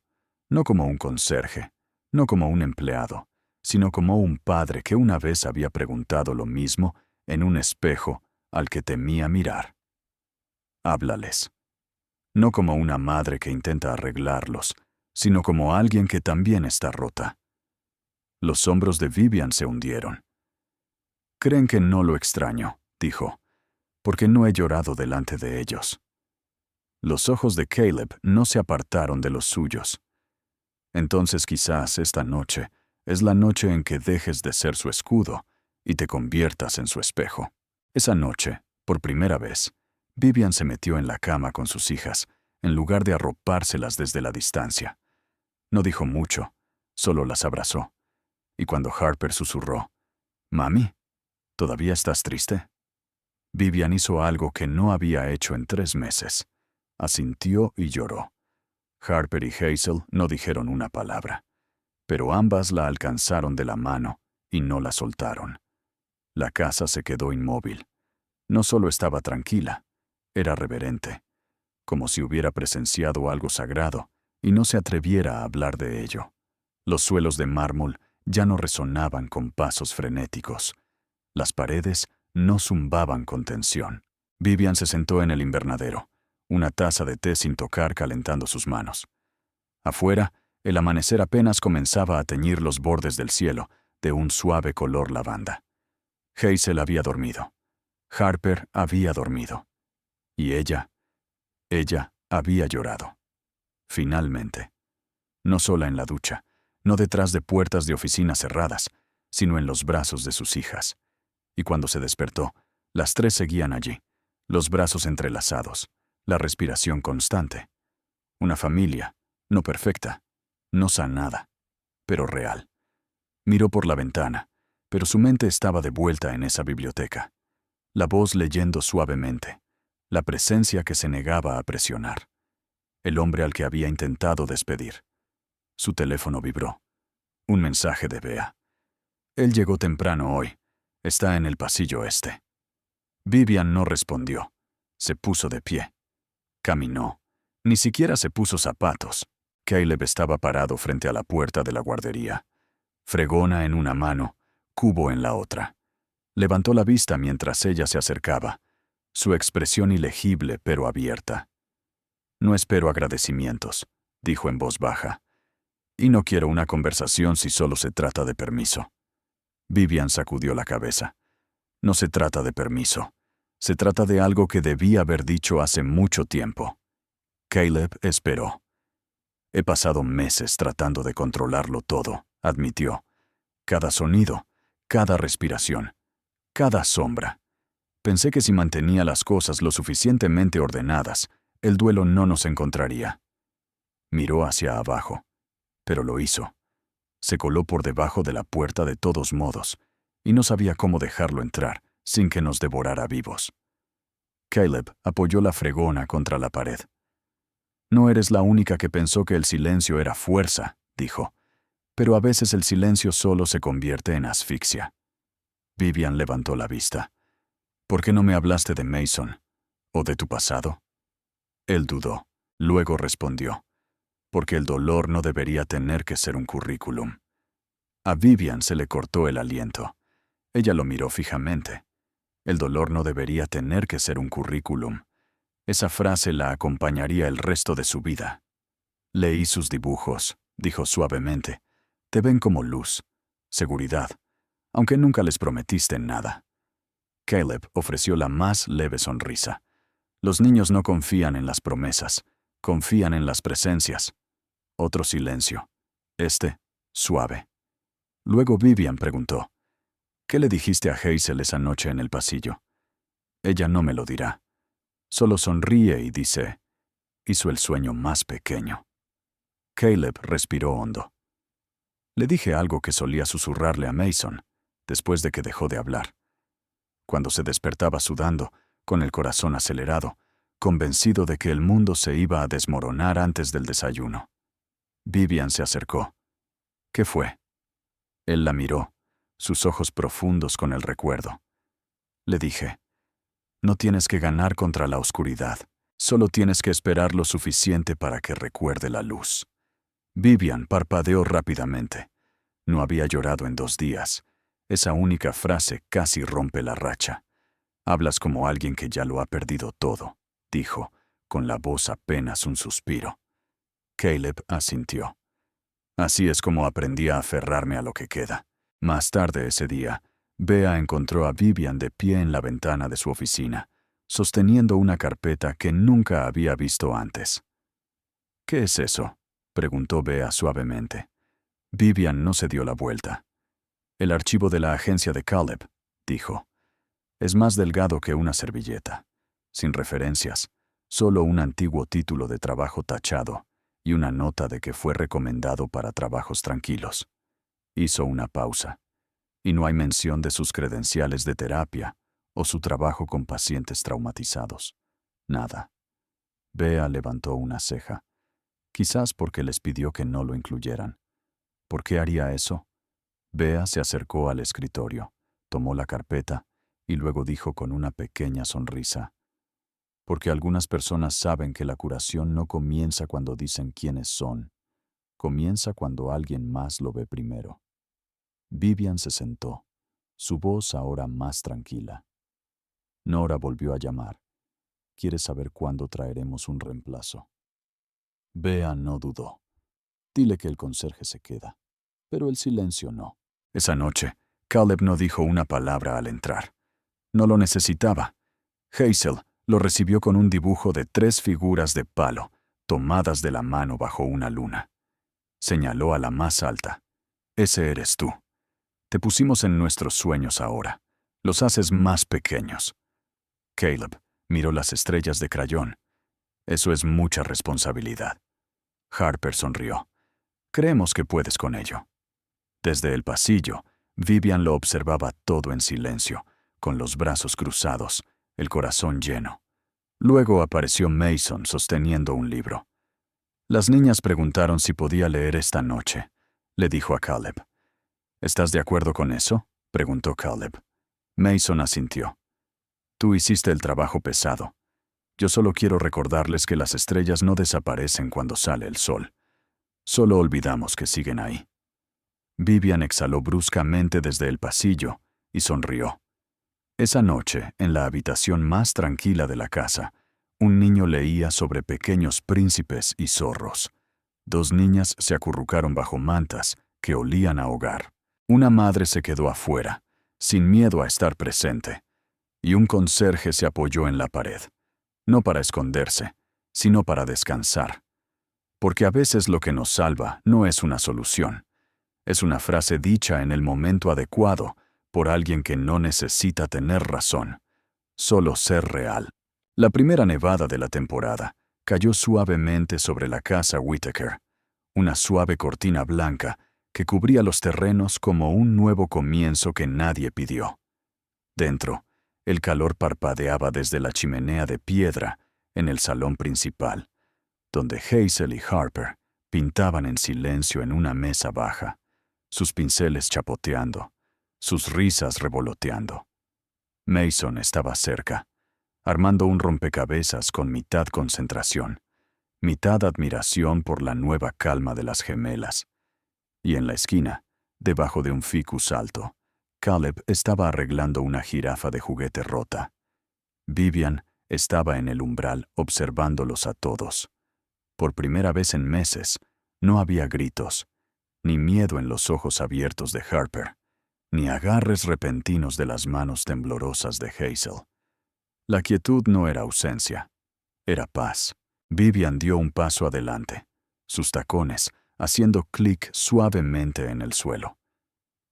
no como un conserje, no como un empleado, sino como un padre que una vez había preguntado lo mismo en un espejo al que temía mirar. Háblales. No como una madre que intenta arreglarlos, sino como alguien que también está rota. Los hombros de Vivian se hundieron. Creen que no lo extraño, dijo, porque no he llorado delante de ellos. Los ojos de Caleb no se apartaron de los suyos. Entonces quizás esta noche es la noche en que dejes de ser su escudo y te conviertas en su espejo. Esa noche, por primera vez, Vivian se metió en la cama con sus hijas, en lugar de arropárselas desde la distancia. No dijo mucho, solo las abrazó. Y cuando Harper susurró, «Mami, ¿todavía estás triste?» Vivian hizo algo que no había hecho en 3 meses. Asintió y lloró. Harper y Hazel no dijeron una palabra, pero ambas la alcanzaron de la mano y no la soltaron. La casa se quedó inmóvil. No solo estaba tranquila, era reverente, como si hubiera presenciado algo sagrado y no se atreviera a hablar de ello. Los suelos de mármol ya no resonaban con pasos frenéticos. Las paredes no zumbaban con tensión. Vivian se sentó en el invernadero, una taza de té sin tocar calentando sus manos. Afuera, el amanecer apenas comenzaba a teñir los bordes del cielo de un suave color lavanda. Hazel había dormido. Harper había dormido. Y ella había llorado. Finalmente. No sola en la ducha, no detrás de puertas de oficinas cerradas, sino en los brazos de sus hijas. Y cuando se despertó, las 3 seguían allí, los brazos entrelazados, la respiración constante. Una familia, no perfecta, no sanada, pero real. Miró por la ventana, pero su mente estaba de vuelta en esa biblioteca. La voz leyendo suavemente, la presencia que se negaba a presionar. El hombre al que había intentado despedir. Su teléfono vibró. Un mensaje de Bea. Él llegó temprano hoy. Está en el pasillo este. Vivian no respondió. Se puso de pie. Caminó. Ni siquiera se puso zapatos. Caleb estaba parado frente a la puerta de la guardería. Fregona en una mano, cubo en la otra. Levantó la vista mientras ella se acercaba. Su expresión ilegible pero abierta. «No espero agradecimientos», dijo en voz baja. «Y no quiero una conversación si solo se trata de permiso». Vivian sacudió la cabeza. «No se trata de permiso. Se trata de algo que debí haber dicho hace mucho tiempo». Caleb esperó. «He pasado meses tratando de controlarlo todo», admitió. «Cada sonido, cada respiración, cada sombra. Pensé que si mantenía las cosas lo suficientemente ordenadas, el duelo no nos encontraría». Miró hacia abajo, pero lo hizo. Se coló por debajo de la puerta de todos modos, y no sabía cómo dejarlo entrar sin que nos devorara vivos. Caleb apoyó la fregona contra la pared. «No eres la única que pensó que el silencio era fuerza», dijo. «Pero a veces el silencio solo se convierte en asfixia». Vivian levantó la vista. «¿Por qué no me hablaste de Mason? ¿O de tu pasado?» Él dudó. Luego respondió. «Porque el dolor no debería tener que ser un currículum». A Vivian se le cortó el aliento. Ella lo miró fijamente. El dolor no debería tener que ser un currículum. Esa frase la acompañaría el resto de su vida. «Leí sus dibujos», dijo suavemente. «Te ven como luz, seguridad, aunque nunca les prometiste nada». Caleb ofreció la más leve sonrisa. Los niños no confían en las promesas, confían en las presencias. Otro silencio. Suave. Luego Vivian preguntó. «¿Qué le dijiste a Hazel esa noche en el pasillo?» «Ella no me lo dirá. Solo sonríe y dice, hizo el sueño más pequeño». Caleb respiró hondo. «Le dije algo que solía susurrarle a Mason, después de que dejó de hablar. Cuando se despertaba sudando, con el corazón acelerado, convencido de que el mundo se iba a desmoronar antes del desayuno». Vivian se acercó. «¿Qué fue?» Él la miró, sus ojos profundos con el recuerdo. Le dije, «No tienes que ganar contra la oscuridad, solo tienes que esperar lo suficiente para que recuerde la luz». Vivian parpadeó rápidamente. No había llorado en 2 días. Esa única frase casi rompe la racha. «Hablas como alguien que ya lo ha perdido todo», dijo, con la voz apenas un suspiro. Caleb asintió. «Así es como aprendí a aferrarme a lo que queda». Más tarde ese día, Bea encontró a Vivian de pie en la ventana de su oficina, sosteniendo una carpeta que nunca había visto antes. «¿Qué es eso?», preguntó Bea suavemente. Vivian no se dio la vuelta. «El archivo de la agencia de Caleb», dijo. «Es más delgado que una servilleta, sin referencias, solo un antiguo título de trabajo tachado y una nota de que fue recomendado para trabajos tranquilos». Hizo una pausa. Y no hay mención de sus credenciales de terapia o su trabajo con pacientes traumatizados. Nada. Bea levantó una ceja. Quizás porque les pidió que no lo incluyeran. ¿Por qué haría eso? Bea se acercó al escritorio, tomó la carpeta y luego dijo con una pequeña sonrisa: porque algunas personas saben que la curación no comienza cuando dicen quiénes son, comienza cuando alguien más lo ve primero. Vivian se sentó, su voz ahora más tranquila. Nora volvió a llamar. ¿Quieres saber cuándo traeremos un reemplazo? Bea no dudó. Dile que el conserje se queda. Pero el silencio no. Esa noche, Caleb no dijo una palabra al entrar. No lo necesitaba. Hazel lo recibió con un dibujo de 3 figuras de palo, tomadas de la mano bajo una luna. Señaló a la más alta. Ese eres tú. Te pusimos en nuestros sueños ahora. Los haces más pequeños. Caleb miró las estrellas de crayón. Eso es mucha responsabilidad. Harper sonrió. Creemos que puedes con ello. Desde el pasillo, Vivian lo observaba todo en silencio, con los brazos cruzados, el corazón lleno. Luego apareció Mason sosteniendo un libro. Las niñas preguntaron si podía leer esta noche. Le dijo a Caleb. ¿Estás de acuerdo con eso?, preguntó Caleb. Mason asintió. Tú hiciste el trabajo pesado. Yo solo quiero recordarles que las estrellas no desaparecen cuando sale el sol. Solo olvidamos que siguen ahí. Vivian exhaló bruscamente desde el pasillo y sonrió. Esa noche, en la habitación más tranquila de la casa, un niño leía sobre pequeños príncipes y zorros. 2 niñas se acurrucaron bajo mantas que olían a hogar. Una madre se quedó afuera, sin miedo a estar presente, y un conserje se apoyó en la pared, no para esconderse, sino para descansar. Porque a veces lo que nos salva no es una solución. Es una frase dicha en el momento adecuado por alguien que no necesita tener razón, solo ser real. La primera nevada de la temporada cayó suavemente sobre la casa Whittaker, una suave cortina blanca que cubría los terrenos como un nuevo comienzo que nadie pidió. Dentro, el calor parpadeaba desde la chimenea de piedra en el salón principal, donde Hazel y Harper pintaban en silencio en una mesa baja, sus pinceles chapoteando, sus risas revoloteando. Mason estaba cerca, armando un rompecabezas con mitad concentración, mitad admiración por la nueva calma de las gemelas. Y en la esquina, debajo de un ficus alto, Caleb estaba arreglando una jirafa de juguete rota. Vivian estaba en el umbral observándolos a todos. Por primera vez en meses, no había gritos, ni miedo en los ojos abiertos de Harper, ni agarres repentinos de las manos temblorosas de Hazel. La quietud no era ausencia, era paz. Vivian dio un paso adelante, sus tacones haciendo clic suavemente en el suelo.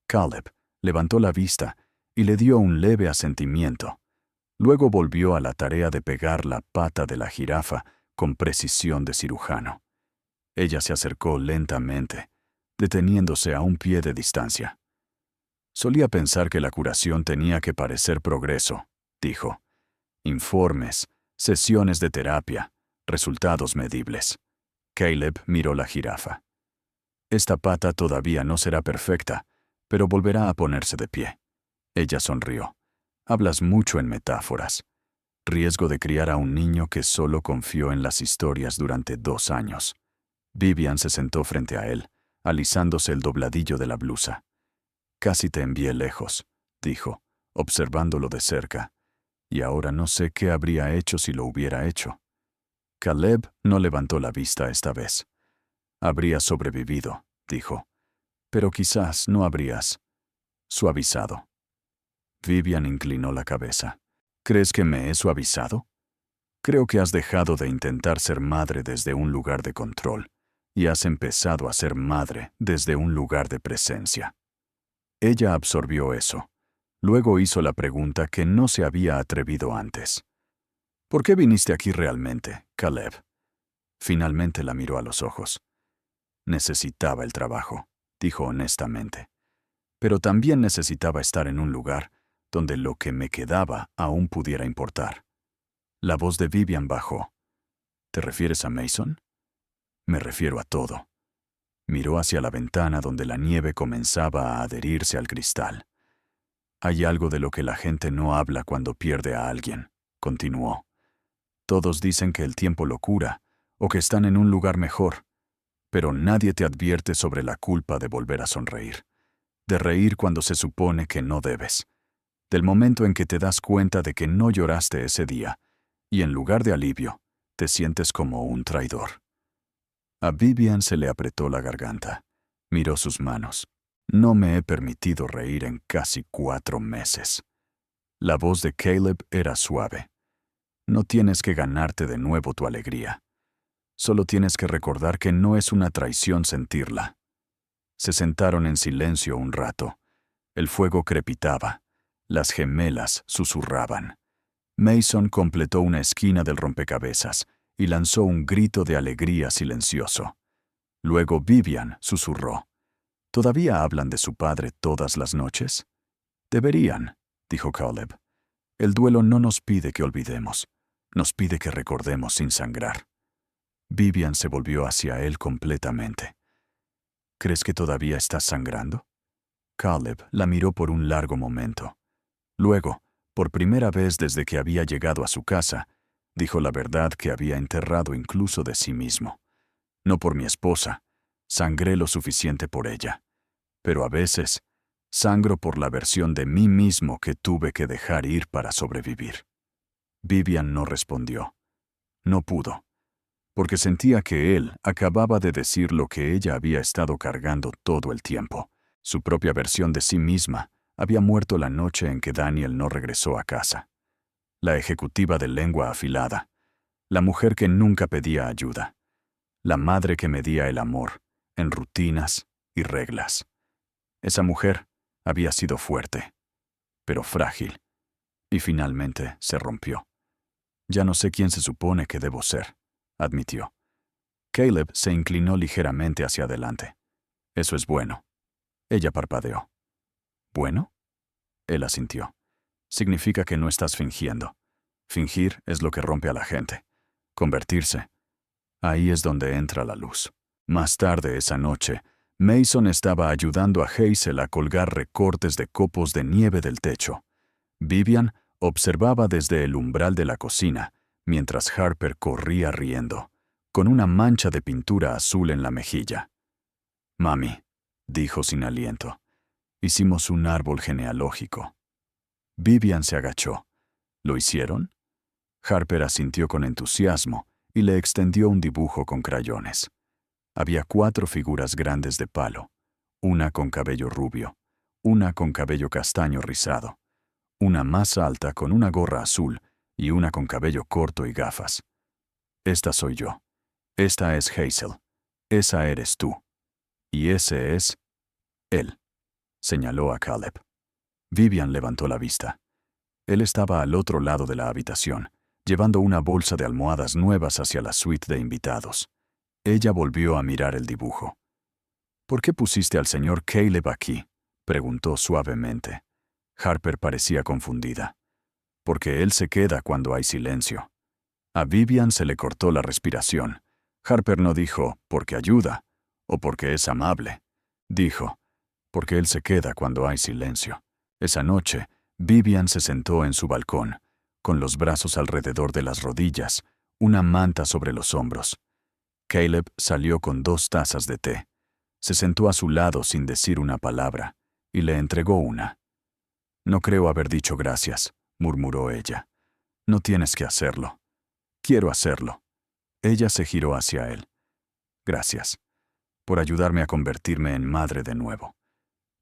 Caleb levantó la vista y le dio un leve asentimiento. Luego volvió a la tarea de pegar la pata de la jirafa con precisión de cirujano. Ella se acercó lentamente, deteniéndose a un pie de distancia. Solía pensar que la curación tenía que parecer progreso, dijo. Informes, sesiones de terapia, resultados medibles. Caleb miró la jirafa. Esta pata todavía no será perfecta, pero volverá a ponerse de pie. Ella sonrió. Hablas mucho en metáforas. Riesgo de criar a un niño que solo confió en las historias durante 2 años. Vivian se sentó frente a él, alisándose el dobladillo de la blusa. Casi te envié lejos, dijo, observándolo de cerca. Y ahora no sé qué habría hecho si lo hubiera hecho. Caleb no levantó la vista esta vez. Habría sobrevivido, dijo. Pero quizás no habrías suavizado. Vivian inclinó la cabeza. ¿Crees que me he suavizado? Creo que has dejado de intentar ser madre desde un lugar de control y has empezado a ser madre desde un lugar de presencia. Ella absorbió eso. Luego hizo la pregunta que no se había atrevido antes. ¿Por qué viniste aquí realmente, Caleb? Finalmente la miró a los ojos. Necesitaba el trabajo, dijo honestamente. pero también necesitaba estar en un lugar donde lo que me quedaba aún pudiera importar. La voz de Vivian bajó. ¿Te refieres a Mason? Me refiero a todo. Miró hacia la ventana donde la nieve comenzaba a adherirse al cristal. Hay algo de lo que la gente no habla cuando pierde a alguien, continuó. Todos dicen que el tiempo lo cura, o que están en un lugar mejor, pero nadie te advierte sobre la culpa de volver a sonreír, de reír cuando se supone que no debes, del momento en que te das cuenta de que no lloraste ese día, y en lugar de alivio, te sientes como un traidor. A Vivian se le apretó la garganta. Miró sus manos. No me he permitido reír en casi 4 meses. La voz de Caleb era suave. No tienes que ganarte de nuevo tu alegría. Solo tienes que recordar que no es una traición sentirla. Se sentaron en silencio un rato. El fuego crepitaba. Las gemelas susurraban. Mason completó una esquina del rompecabezas y lanzó un grito de alegría silencioso. Luego Vivian susurró. ¿Todavía hablan de su padre todas las noches? Deberían, dijo Caleb. El duelo no nos pide que olvidemos, nos pide que recordemos sin sangrar. Vivian se volvió hacia él completamente. ¿Crees que todavía estás sangrando? Caleb la miró por un largo momento. Luego, por primera vez desde que había llegado a su casa, dijo la verdad que había enterrado incluso de sí mismo. No por mi esposa, sangré lo suficiente por ella. Pero a veces, sangro por la versión de mí mismo que tuve que dejar ir para sobrevivir. Vivian no respondió. No pudo, porque sentía que él acababa de decir lo que ella había estado cargando todo el tiempo. Su propia versión de sí misma había muerto la noche en que Daniel no regresó a casa. La ejecutiva de lengua afilada, la mujer que nunca pedía ayuda, la madre que medía el amor en rutinas y reglas. Esa mujer había sido fuerte, pero frágil, y finalmente se rompió. Ya no sé quién se supone que debo ser, admitió. Caleb se inclinó ligeramente hacia adelante. Eso es bueno. Ella parpadeó. ¿Bueno? Él asintió. Significa que no estás fingiendo. Fingir es lo que rompe a la gente. Convertirse. Ahí es donde entra la luz. Más tarde esa noche, Mason estaba ayudando a Hazel a colgar recortes de copos de nieve del techo. Vivian observaba desde el umbral de la cocina, mientras Harper corría riendo, con una mancha de pintura azul en la mejilla. «Mami», dijo sin aliento, «hicimos un árbol genealógico». Vivian se agachó. ¿Lo hicieron? Harper asintió con entusiasmo y le extendió un dibujo con crayones. Había 4 figuras grandes de palo, una con cabello rubio, una con cabello castaño rizado, una más alta con una gorra azul y una con cabello corto y gafas. Esta soy yo. Esta es Hazel. Esa eres tú. Y ese es él, señaló a Caleb. Vivian levantó la vista. Él estaba al otro lado de la habitación, llevando una bolsa de almohadas nuevas hacia la suite de invitados. Ella volvió a mirar el dibujo. «¿Por qué pusiste al señor Caleb aquí?», preguntó suavemente. Harper parecía confundida. «Porque él se queda cuando hay silencio». A Vivian se le cortó la respiración. Harper no dijo, «porque ayuda», o «porque es amable». Dijo, «porque él se queda cuando hay silencio». Esa noche, Vivian se sentó en su balcón, con los brazos alrededor de las rodillas, una manta sobre los hombros. Caleb salió con 2 tazas de té. Se sentó a su lado sin decir una palabra, y le entregó una. «No creo haber dicho gracias», murmuró ella. «No tienes que hacerlo. Quiero hacerlo». Ella se giró hacia él. «Gracias, por ayudarme a convertirme en madre de nuevo.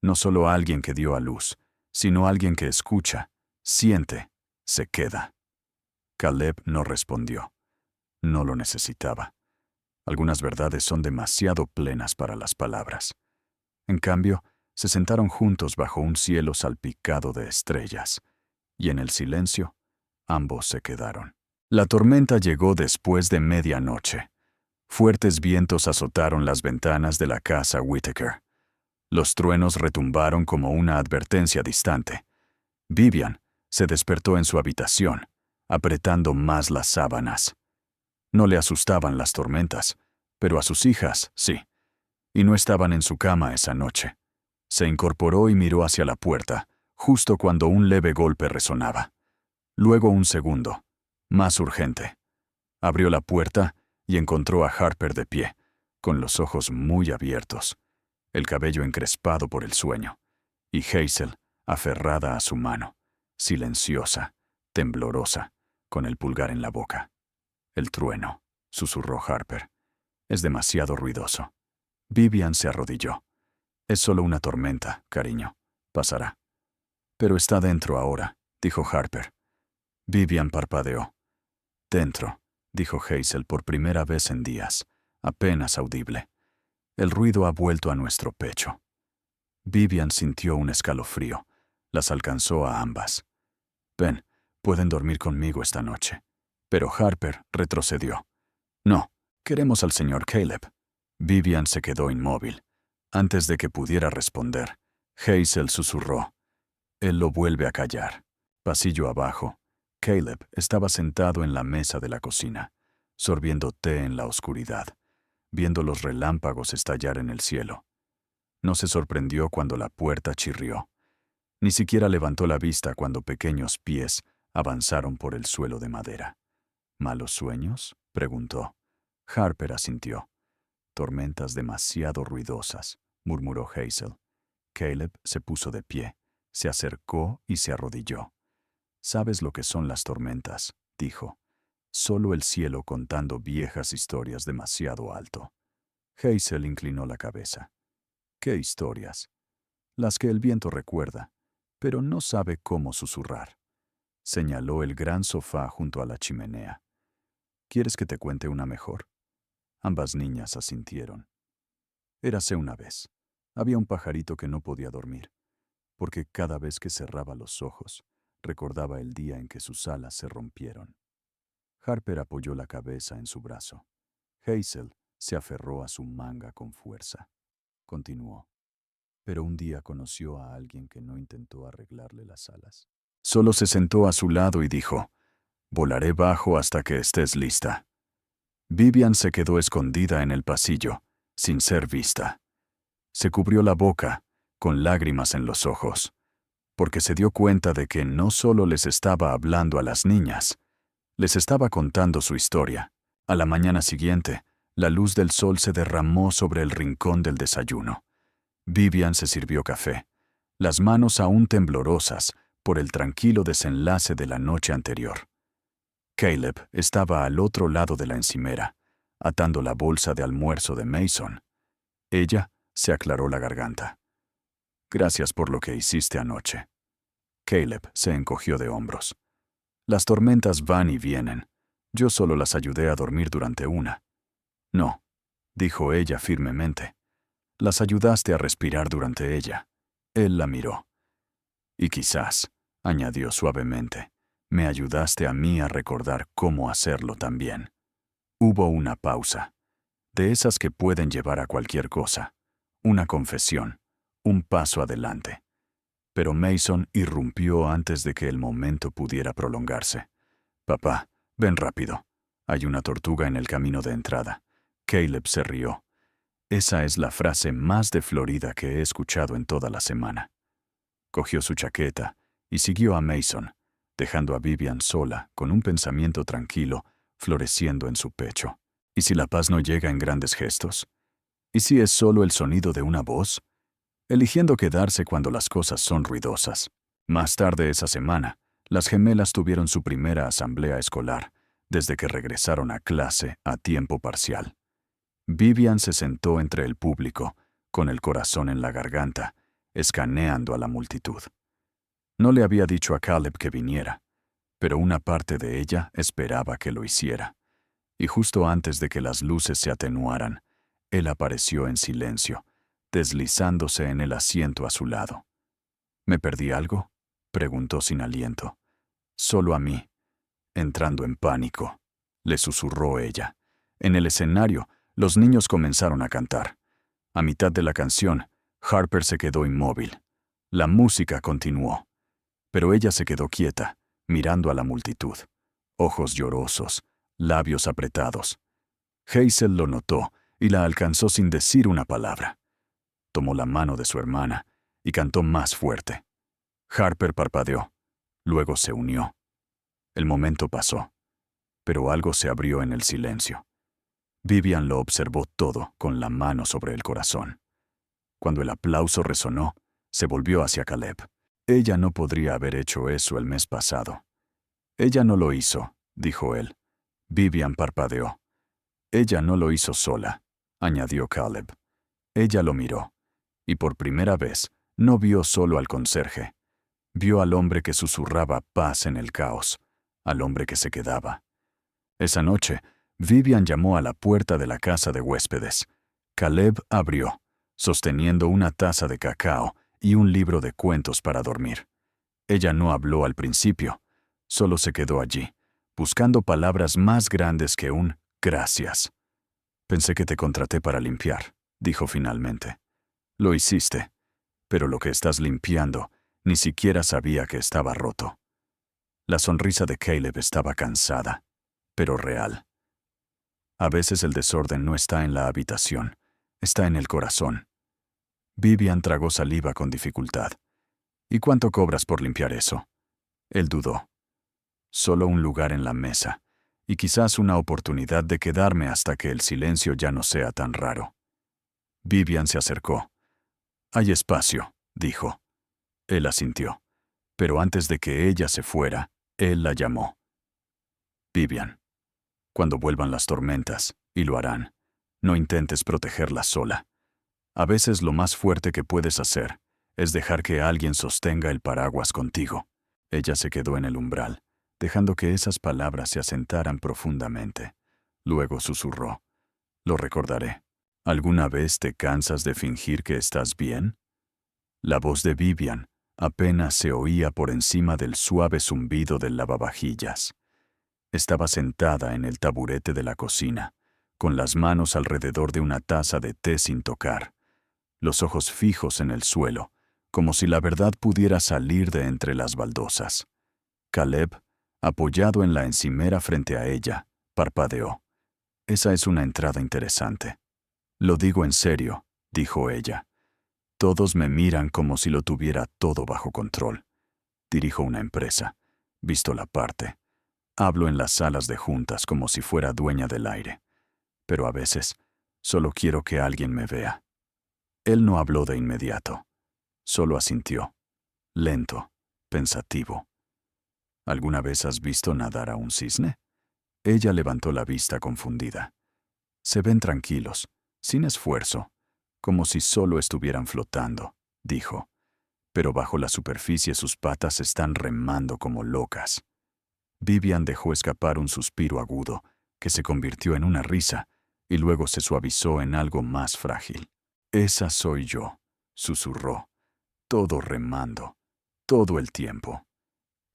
No solo alguien que dio a luz, sino alguien que escucha, siente, se queda». Caleb no respondió. No lo necesitaba. Algunas verdades son demasiado plenas para las palabras. En cambio, se sentaron juntos bajo un cielo salpicado de estrellas, y en el silencio, ambos se quedaron. La tormenta llegó después de medianoche. Fuertes vientos azotaron las ventanas de la casa Whittaker. Los truenos retumbaron como una advertencia distante. Vivian se despertó en su habitación, apretando más las sábanas. No le asustaban las tormentas, pero a sus hijas sí, y no estaban en su cama esa noche. Se incorporó y miró hacia la puerta, justo cuando un leve golpe resonaba. Luego un segundo, más urgente. Abrió la puerta y encontró a Harper de pie, con los ojos muy abiertos, el cabello encrespado por el sueño, y Hazel aferrada a su mano, silenciosa, temblorosa, con el pulgar en la boca. El trueno, susurró Harper. Es demasiado ruidoso. Vivian se arrodilló. Es solo una tormenta, cariño. Pasará. Pero está dentro ahora, dijo Harper. Vivian parpadeó. Dentro, dijo Hazel por primera vez en días, apenas audible. El ruido ha vuelto a nuestro pecho. Vivian sintió un escalofrío. Las alcanzó a ambas. Ven, pueden dormir conmigo esta noche. Pero Harper retrocedió. No, queremos al señor Caleb. Vivian se quedó inmóvil. Antes de que pudiera responder, Hazel susurró. Él lo vuelve a callar. Pasillo abajo, Caleb estaba sentado en la mesa de la cocina, sorbiendo té en la oscuridad, viendo los relámpagos estallar en el cielo. No se sorprendió cuando la puerta chirrió. Ni siquiera levantó la vista cuando pequeños pies avanzaron por el suelo de madera. ¿Malos sueños?, preguntó. Harper asintió. Tormentas demasiado ruidosas, murmuró Hazel. Caleb se puso de pie, se acercó y se arrodilló. «¿Sabes lo que son las tormentas?», dijo. «Solo el cielo contando viejas historias demasiado alto». Hazel inclinó la cabeza. «¿Qué historias?». «Las que el viento recuerda, pero no sabe cómo susurrar». Señaló el gran sofá junto a la chimenea. «¿Quieres que te cuente una mejor?». Ambas niñas asintieron. Érase una vez. Había un pajarito que no podía dormir, porque cada vez que cerraba los ojos, recordaba el día en que sus alas se rompieron. Harper apoyó la cabeza en su brazo. Hazel se aferró a su manga con fuerza. Continuó. Pero un día conoció a alguien que no intentó arreglarle las alas. Solo se sentó a su lado y dijo, «Volaré bajo hasta que estés lista». Vivian se quedó escondida en el pasillo, sin ser vista. Se cubrió la boca, con lágrimas en los ojos, porque se dio cuenta de que no solo les estaba hablando a las niñas, les estaba contando su historia. A la mañana siguiente, la luz del sol se derramó sobre el rincón del desayuno. Vivian se sirvió café, las manos aún temblorosas por el tranquilo desenlace de la noche anterior. Caleb estaba al otro lado de la encimera, atando la bolsa de almuerzo de Mason. Ella se aclaró la garganta. «Gracias por lo que hiciste anoche». Caleb se encogió de hombros. «Las tormentas van y vienen. Yo solo las ayudé a dormir durante una». «No», dijo ella firmemente. «Las ayudaste a respirar durante ella». Él la miró. «Y quizás», añadió suavemente, «me ayudaste a mí a recordar cómo hacerlo también». Hubo una pausa, de esas que pueden llevar a cualquier cosa, una confesión, un paso adelante. Pero Mason irrumpió antes de que el momento pudiera prolongarse. «Papá, ven rápido. Hay una tortuga en el camino de entrada». Caleb se rió. Esa es la frase más de Florida que he escuchado en toda la semana. Cogió su chaqueta y siguió a Mason, dejando a Vivian sola, con un pensamiento tranquilo, floreciendo en su pecho. ¿Y si la paz no llega en grandes gestos? ¿Y si es solo el sonido de una voz? Eligiendo quedarse cuando las cosas son ruidosas. Más tarde esa semana, las gemelas tuvieron su primera asamblea escolar, desde que regresaron a clase a tiempo parcial. Vivian se sentó entre el público, con el corazón en la garganta, escaneando a la multitud. No le había dicho a Caleb que viniera, pero una parte de ella esperaba que lo hiciera. Y justo antes de que las luces se atenuaran, él apareció en silencio, deslizándose en el asiento a su lado. «¿Me perdí algo?», preguntó sin aliento. «Solo a mí». Entrando en pánico, le susurró ella. En el escenario, los niños comenzaron a cantar. A mitad de la canción, Harper se quedó inmóvil. La música continuó. Pero ella se quedó quieta, mirando a la multitud. Ojos llorosos, labios apretados. Hazel lo notó y la alcanzó sin decir una palabra. Tomó la mano de su hermana y cantó más fuerte. Harper parpadeó. Luego se unió. El momento pasó, pero algo se abrió en el silencio. Vivian lo observó todo con la mano sobre el corazón. Cuando el aplauso resonó, se volvió hacia Caleb. Ella no podría haber hecho eso el mes pasado. Ella no lo hizo, dijo él. Vivian parpadeó. Ella no lo hizo sola, añadió Caleb. Ella lo miró, y por primera vez no vio solo al conserje. Vio al hombre que susurraba paz en el caos, al hombre que se quedaba. Esa noche, Vivian llamó a la puerta de la casa de huéspedes. Caleb abrió, sosteniendo una taza de cacao y un libro de cuentos para dormir. Ella no habló al principio, solo se quedó allí, buscando palabras más grandes que un gracias. Pensé que te contraté para limpiar, dijo finalmente. Lo hiciste, pero lo que estás limpiando ni siquiera sabía que estaba roto. La sonrisa de Caleb estaba cansada, pero real. A veces el desorden no está en la habitación, está en el corazón. Vivian tragó saliva con dificultad. ¿Y cuánto cobras por limpiar eso? Él dudó. Solo un lugar en la mesa, y quizás una oportunidad de quedarme hasta que el silencio ya no sea tan raro. Vivian se acercó. Hay espacio, dijo. Él asintió, pero antes de que ella se fuera, él la llamó. Vivian, cuando vuelvan las tormentas, y lo harán, no intentes protegerla sola. A veces lo más fuerte que puedes hacer es dejar que alguien sostenga el paraguas contigo. Ella se quedó en el umbral, dejando que esas palabras se asentaran profundamente. Luego susurró. Lo recordaré. ¿Alguna vez te cansas de fingir que estás bien? La voz de Vivian apenas se oía por encima del suave zumbido del lavavajillas. Estaba sentada en el taburete de la cocina, con las manos alrededor de una taza de té sin tocar, los ojos fijos en el suelo, como si la verdad pudiera salir de entre las baldosas. Caleb, apoyado en la encimera frente a ella, parpadeó. Esa es una entrada interesante. Lo digo en serio, dijo ella. Todos me miran como si lo tuviera todo bajo control. Dirijo una empresa. Visto la parte. Hablo en las salas de juntas como si fuera dueña del aire. Pero a veces, solo quiero que alguien me vea. Él no habló de inmediato. Solo asintió. Lento, pensativo. ¿Alguna vez has visto nadar a un cisne? Ella levantó la vista confundida. Se ven tranquilos, sin esfuerzo, como si solo estuvieran flotando, dijo. Pero bajo la superficie sus patas están remando como locas. Vivian dejó escapar un suspiro agudo, que se convirtió en una risa, y luego se suavizó en algo más frágil. Esa soy yo, susurró, todo remando, todo el tiempo.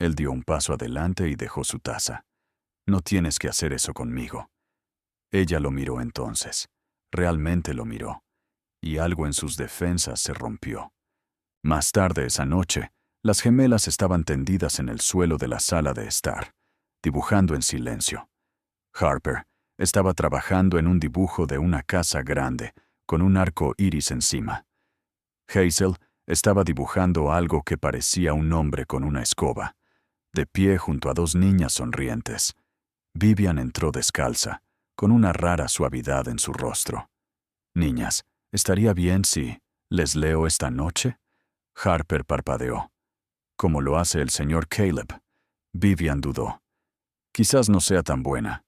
Él dio un paso adelante y dejó su taza. No tienes que hacer eso conmigo. Ella lo miró entonces, realmente lo miró, y algo en sus defensas se rompió. Más tarde esa noche, las gemelas estaban tendidas en el suelo de la sala de estar, dibujando en silencio. Harper estaba trabajando en un dibujo de una casa grande, con un arco iris encima. Hazel estaba dibujando algo que parecía un hombre con una escoba, de pie junto a dos niñas sonrientes. Vivian entró descalza, con una rara suavidad en su rostro. Niñas, ¿estaría bien si les leo esta noche? Harper parpadeó. Como lo hace el señor Caleb. Vivian dudó. Quizás no sea tan buena.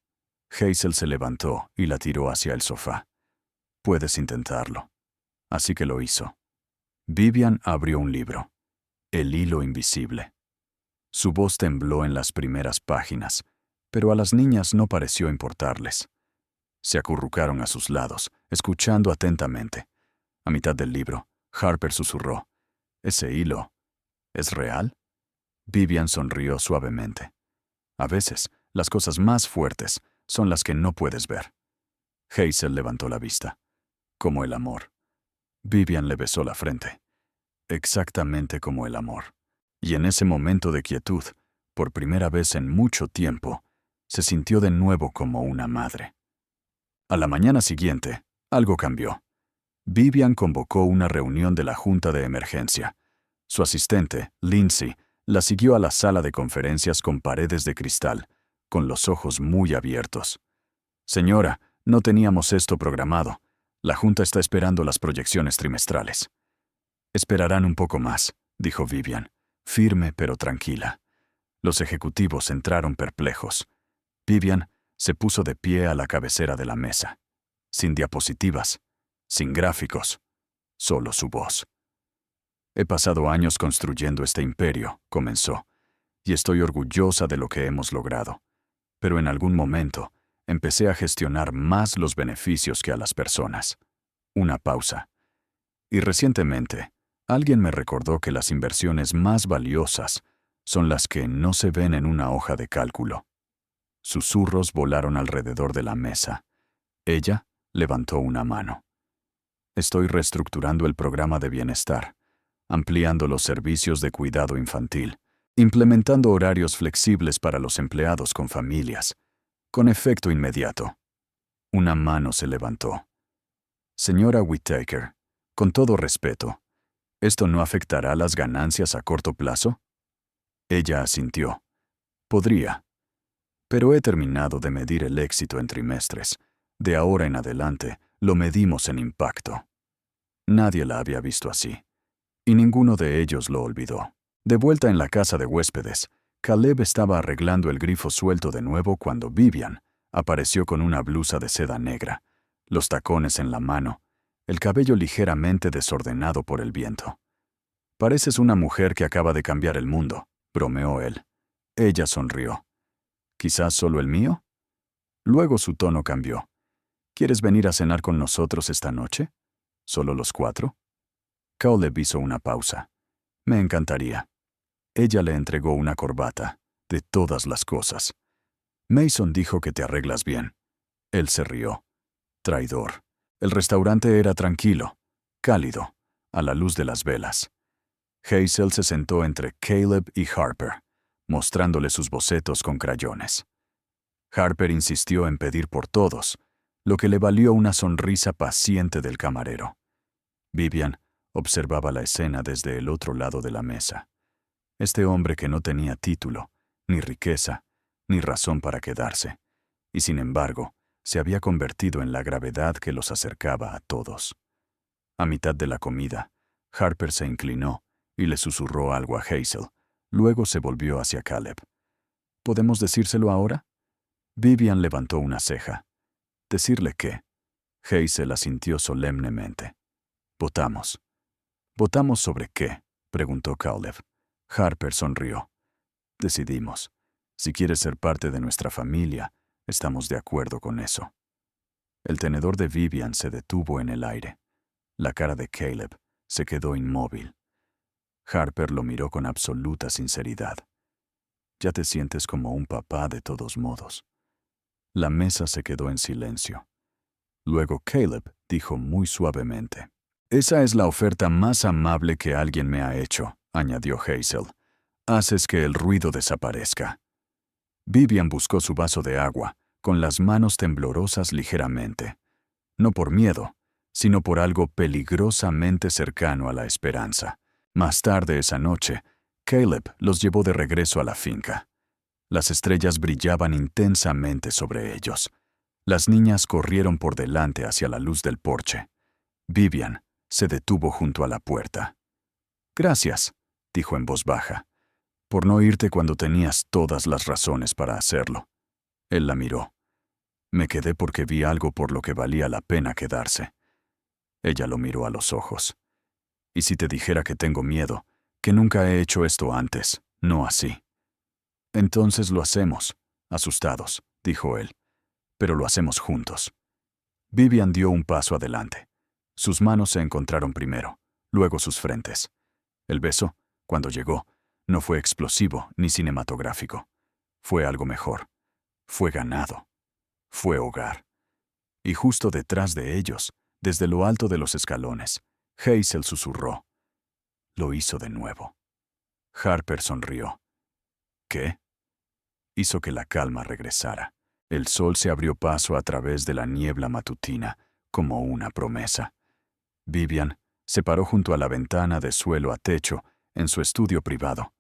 Hazel se levantó y la tiró hacia el sofá. Puedes intentarlo. Así que lo hizo. Vivian abrió un libro. El hilo invisible. Su voz tembló en las primeras páginas, pero a las niñas no pareció importarles. Se acurrucaron a sus lados, escuchando atentamente. A mitad del libro, Harper susurró. ¿Ese hilo es real? Vivian sonrió suavemente. A veces, las cosas más fuertes son las que no puedes ver. Hazel levantó la vista. Como el amor. Vivian le besó la frente, exactamente como el amor. Y en ese momento de quietud, por primera vez en mucho tiempo, se sintió de nuevo como una madre. A la mañana siguiente, algo cambió. Vivian convocó una reunión de la Junta de Emergencia. Su asistente, Lindsay, la siguió a la sala de conferencias con paredes de cristal, con los ojos muy abiertos. Señora, no teníamos esto programado. La Junta está esperando las proyecciones trimestrales. Esperarán un poco más, dijo Vivian, firme pero tranquila. Los ejecutivos entraron perplejos. Vivian se puso de pie a la cabecera de la mesa, sin diapositivas, sin gráficos, solo su voz. He pasado años construyendo este imperio, comenzó, y estoy orgullosa de lo que hemos logrado. Pero en algún momento, empecé a gestionar más los beneficios que a las personas. Una pausa. Y recientemente, alguien me recordó que las inversiones más valiosas son las que no se ven en una hoja de cálculo. Susurros volaron alrededor de la mesa. Ella levantó una mano. Estoy reestructurando el programa de bienestar, ampliando los servicios de cuidado infantil, implementando horarios flexibles para los empleados con familias, con efecto inmediato. Una mano se levantó. Señora Whittaker, con todo respeto, ¿esto no afectará las ganancias a corto plazo? Ella asintió. Podría. Pero he terminado de medir el éxito en trimestres. De ahora en adelante, lo medimos en impacto. Nadie la había visto así. Y ninguno de ellos lo olvidó. De vuelta en la casa de huéspedes, Caleb estaba arreglando el grifo suelto de nuevo cuando Vivian apareció con una blusa de seda negra, los tacones en la mano, el cabello ligeramente desordenado por el viento. «Pareces una mujer que acaba de cambiar el mundo», bromeó él. Ella sonrió. «¿Quizás solo el mío?» Luego su tono cambió. «¿Quieres venir a cenar con nosotros esta noche? ¿Solo los 4?» Caleb hizo una pausa. «Me encantaría». Ella le entregó una corbata, de todas las cosas. «Mason dijo que te arreglas bien». Él se rió. Traidor. El restaurante era tranquilo, cálido, a la luz de las velas. Hazel se sentó entre Caleb y Harper, mostrándole sus bocetos con crayones. Harper insistió en pedir por todos, lo que le valió una sonrisa paciente del camarero. Vivian observaba la escena desde el otro lado de la mesa. Este hombre que no tenía título, ni riqueza, ni razón para quedarse, y sin embargo, se había convertido en la gravedad que los acercaba a todos. A mitad de la comida, Harper se inclinó y le susurró algo a Hazel. Luego se volvió hacia Caleb. «¿Podemos decírselo ahora?» Vivian levantó una ceja. «¿Decirle qué?» Hazel asintió solemnemente. «Votamos». «¿Votamos sobre qué?», preguntó Caleb. Harper sonrió. «Decidimos. Si quieres ser parte de nuestra familia, estamos de acuerdo con eso». El tenedor de Vivian se detuvo en el aire. La cara de Caleb se quedó inmóvil. Harper lo miró con absoluta sinceridad. «Ya te sientes como un papá de todos modos». La mesa se quedó en silencio. Luego Caleb dijo muy suavemente: «Esa es la oferta más amable que alguien me ha hecho», añadió Hazel. «Haces que el ruido desaparezca». Vivian buscó su vaso de agua, con las manos temblorosas ligeramente. No por miedo, sino por algo peligrosamente cercano a la esperanza. Más tarde esa noche, Caleb los llevó de regreso a la finca. Las estrellas brillaban intensamente sobre ellos. Las niñas corrieron por delante hacia la luz del porche. Vivian se detuvo junto a la puerta. «Gracias», dijo en voz baja, «por no irte cuando tenías todas las razones para hacerlo». Él la miró. «Me quedé porque vi algo por lo que valía la pena quedarse». Ella lo miró a los ojos. «¿Y si te dijera que tengo miedo, que nunca he hecho esto antes, no así?» «Entonces lo hacemos», asustados, dijo él. «Pero lo hacemos juntos». Vivian dio un paso adelante. Sus manos se encontraron primero, luego sus frentes. El beso, cuando llegó, no fue explosivo ni cinematográfico. Fue algo mejor. Fue ganado. Fue hogar. Y justo detrás de ellos, desde lo alto de los escalones, Hazel susurró. Lo hizo de nuevo. Harper sonrió. ¿Qué? Hizo que la calma regresara. El sol se abrió paso a través de la niebla matutina, como una promesa. Vivian se paró junto a la ventana de suelo a techo en su estudio privado,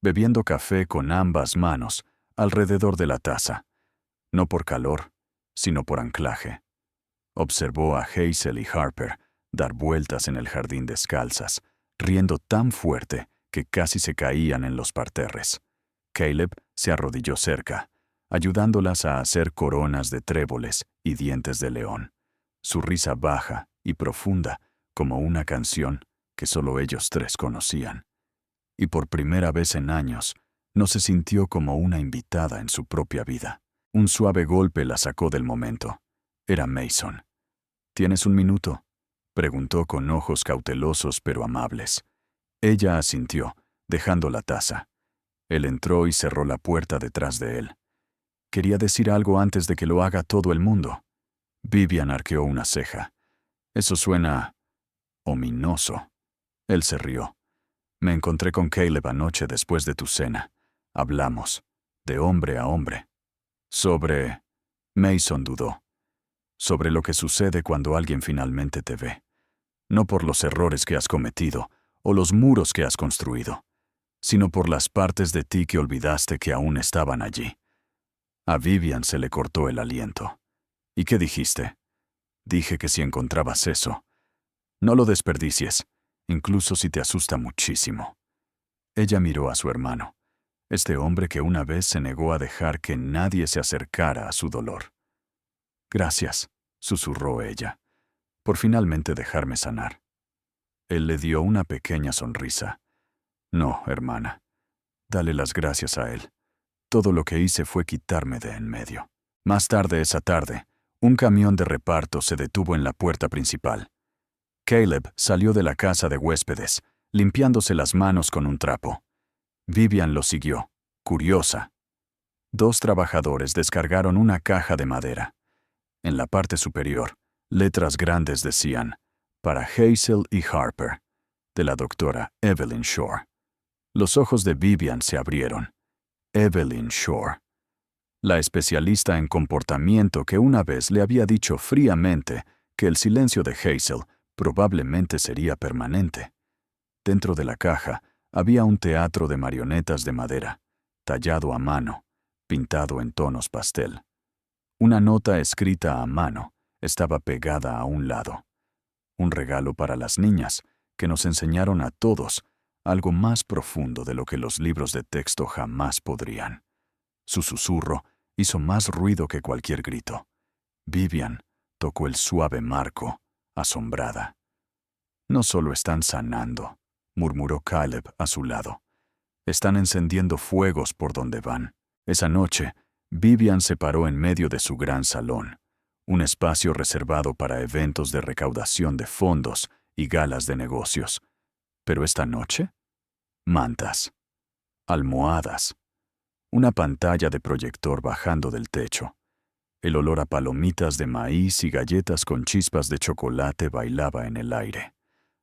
bebiendo café con ambas manos alrededor de la taza, no por calor, sino por anclaje. Observó a Hazel y Harper dar vueltas en el jardín descalzas, riendo tan fuerte que casi se caían en los parterres. Caleb se arrodilló cerca, ayudándolas a hacer coronas de tréboles y dientes de león. Su risa baja y profunda, como una canción que solo ellos tres conocían. Y por primera vez en años, no se sintió como una invitada en su propia vida. Un suave golpe la sacó del momento. Era Mason. ¿Tienes un minuto?, preguntó con ojos cautelosos pero amables. Ella asintió, dejando la taza. Él entró y cerró la puerta detrás de él. Quería decir algo antes de que lo haga todo el mundo. Vivian arqueó una ceja. Eso suena ominoso. Él se rió. Me encontré con Caleb anoche después de tu cena. Hablamos, de hombre a hombre. Sobre... Mason dudó. Sobre lo que sucede cuando alguien finalmente te ve. No por los errores que has cometido o los muros que has construido, sino por las partes de ti que olvidaste que aún estaban allí. A Vivian se le cortó el aliento. ¿Y qué dijiste? Dije que si encontrabas eso, no lo desperdicies, incluso si te asusta muchísimo. Ella miró a su hermano, este hombre que una vez se negó a dejar que nadie se acercara a su dolor. Gracias, susurró ella, por finalmente dejarme sanar. Él le dio una pequeña sonrisa. No, hermana, dale las gracias a él. Todo lo que hice fue quitarme de en medio. Más tarde esa tarde, un camión de reparto se detuvo en la puerta principal. Caleb salió de la casa de huéspedes, limpiándose las manos con un trapo. Vivian lo siguió, curiosa. 2 trabajadores descargaron una caja de madera. En la parte superior, letras grandes decían, para Hazel y Harper, de la doctora Evelyn Shore. Los ojos de Vivian se abrieron. Evelyn Shore, la especialista en comportamiento que una vez le había dicho fríamente que el silencio de Hazel probablemente sería permanente. Dentro de la caja había un teatro de marionetas de madera, tallado a mano, pintado en tonos pastel. Una nota escrita a mano estaba pegada a un lado. Un regalo para las niñas, que nos enseñaron a todos algo más profundo de lo que los libros de texto jamás podrían. Su susurro hizo más ruido que cualquier grito. Vivian tocó el suave marco, asombrada. No solo están sanando, murmuró Caleb a su lado. Están encendiendo fuegos por donde van. Esa noche, Vivian se paró en medio de su gran salón, un espacio reservado para eventos de recaudación de fondos y galas de negocios. Pero esta noche, mantas, almohadas, una pantalla de proyector bajando del techo. El olor a palomitas de maíz y galletas con chispas de chocolate bailaba en el aire.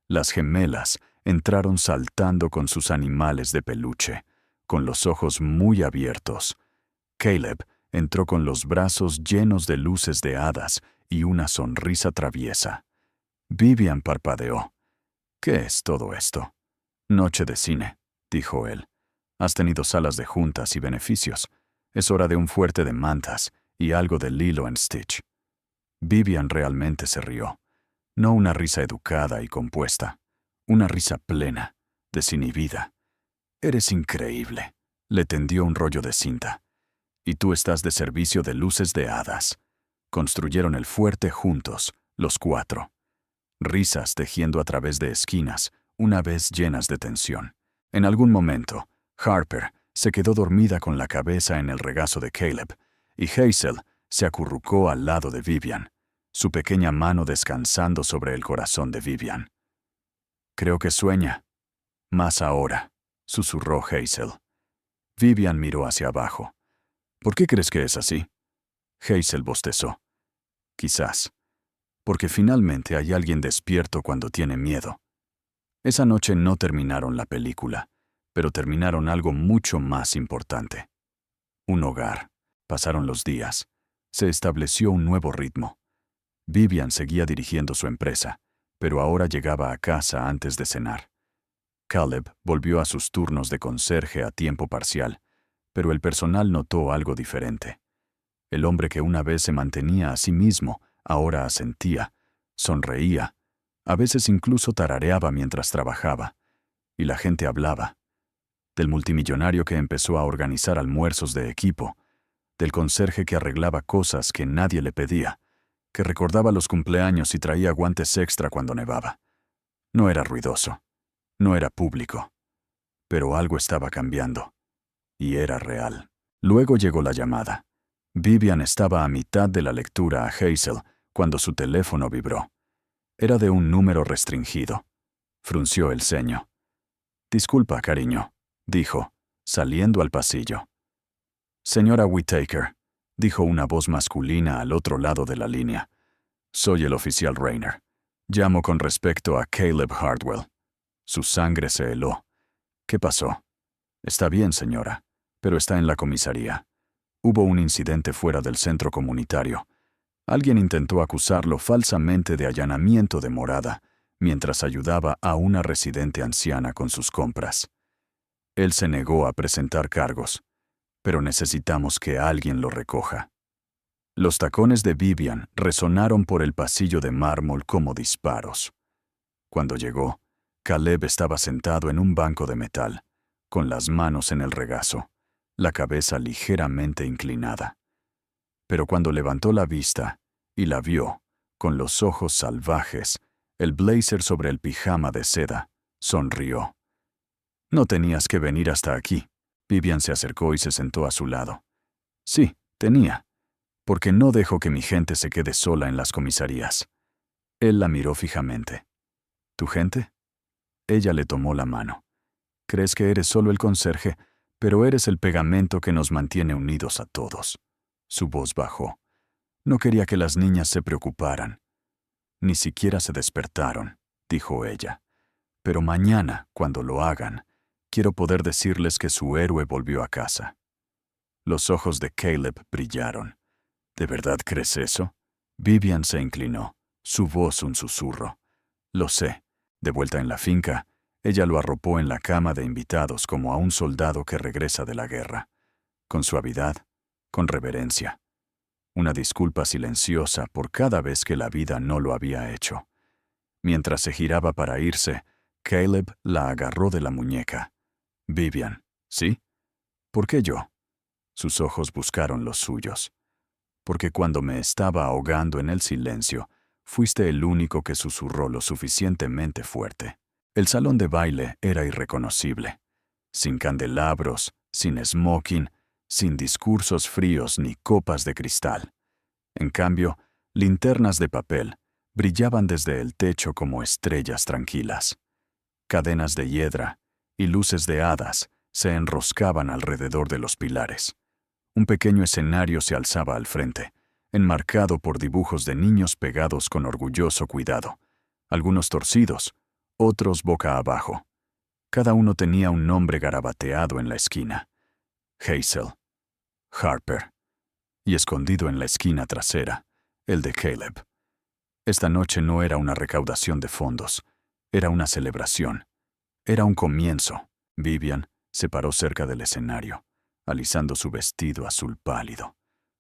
Las gemelas entraron saltando con sus animales de peluche, con los ojos muy abiertos. Caleb entró con los brazos llenos de luces de hadas y una sonrisa traviesa. Vivian parpadeó. ¿Qué es todo esto? Noche de cine, dijo él. Has tenido salas de juntas y beneficios. Es hora de un fuerte de mantas y algo de Lilo and Stitch. Vivian realmente se rió. No una risa educada y compuesta, una risa plena, desinhibida. Eres increíble. Le tendió un rollo de cinta. Y tú estás de servicio de luces de hadas. Construyeron el fuerte juntos, los 4. Risas tejiendo a través de esquinas, una vez llenas de tensión. En algún momento, Harper se quedó dormida con la cabeza en el regazo de Caleb, y Hazel se acurrucó al lado de Vivian, su pequeña mano descansando sobre el corazón de Vivian. Creo que sueña. Más ahora, susurró Hazel. Vivian miró hacia abajo. ¿Por qué crees que es así? Hazel bostezó. Quizás porque finalmente hay alguien despierto cuando tiene miedo. Esa noche no terminaron la película, pero terminaron algo mucho más importante. Un hogar. Pasaron los días. Se estableció un nuevo ritmo. Vivian seguía dirigiendo su empresa, pero ahora llegaba a casa antes de cenar. Caleb volvió a sus turnos de conserje a tiempo parcial, pero el personal notó algo diferente. El hombre que una vez se mantenía a sí mismo, ahora asentía, sonreía, a veces incluso tarareaba mientras trabajaba, y la gente hablaba. Del multimillonario que empezó a organizar almuerzos de equipo, del conserje que arreglaba cosas que nadie le pedía, que recordaba los cumpleaños y traía guantes extra cuando nevaba. No era ruidoso, no era público, pero algo estaba cambiando, y era real. Luego llegó la llamada. Vivian estaba a mitad de la lectura a Hazel cuando su teléfono vibró. Era de un número restringido. Frunció el ceño. «Disculpa, cariño», dijo, saliendo al pasillo. «Señora Whittaker», dijo una voz masculina al otro lado de la línea. «Soy el oficial Rayner. Llamo con respecto a Caleb Hardwell». Su sangre se heló. «¿Qué pasó?» «Está bien, señora, pero está en la comisaría. Hubo un incidente fuera del centro comunitario. Alguien intentó acusarlo falsamente de allanamiento de morada mientras ayudaba a una residente anciana con sus compras. Él se negó a presentar cargos, pero necesitamos que alguien lo recoja». Los tacones de Vivian resonaron por el pasillo de mármol como disparos. Cuando llegó, Caleb estaba sentado en un banco de metal, con las manos en el regazo, la cabeza ligeramente inclinada. Pero cuando levantó la vista y la vio, con los ojos salvajes, el blazer sobre el pijama de seda, sonrió. «No tenías que venir hasta aquí». Vivian se acercó y se sentó a su lado. «Sí, tenía, porque no dejo que mi gente se quede sola en las comisarías». Él la miró fijamente. «¿Tu gente?» Ella le tomó la mano. «Crees que eres solo el conserje, pero eres el pegamento que nos mantiene unidos a todos». Su voz bajó. «No quería que las niñas se preocuparan. Ni siquiera se despertaron», dijo ella. «Pero mañana, cuando lo hagan, quiero poder decirles que su héroe volvió a casa». Los ojos de Caleb brillaron. «¿De verdad crees eso?» Vivian se inclinó, su voz un susurro. «Lo sé». De vuelta en la finca, ella lo arropó en la cama de invitados como a un soldado que regresa de la guerra. Con suavidad, con reverencia. Una disculpa silenciosa por cada vez que la vida no lo había hecho. Mientras se giraba para irse, Caleb la agarró de la muñeca. «Vivian, ¿sí? ¿Por qué yo?» Sus ojos buscaron los suyos. «Porque cuando me estaba ahogando en el silencio, fuiste el único que susurró lo suficientemente fuerte». El salón de baile era irreconocible. Sin candelabros, sin smoking, sin discursos fríos ni copas de cristal. En cambio, linternas de papel brillaban desde el techo como estrellas tranquilas. Cadenas de hiedra y luces de hadas se enroscaban alrededor de los pilares. Un pequeño escenario se alzaba al frente, enmarcado por dibujos de niños pegados con orgulloso cuidado, algunos torcidos, otros boca abajo. Cada uno tenía un nombre garabateado en la esquina. Hazel, Harper, y escondido en la esquina trasera, el de Caleb. Esta noche no era una recaudación de fondos, era una celebración. Era un comienzo. Vivian se paró cerca del escenario, alisando su vestido azul pálido,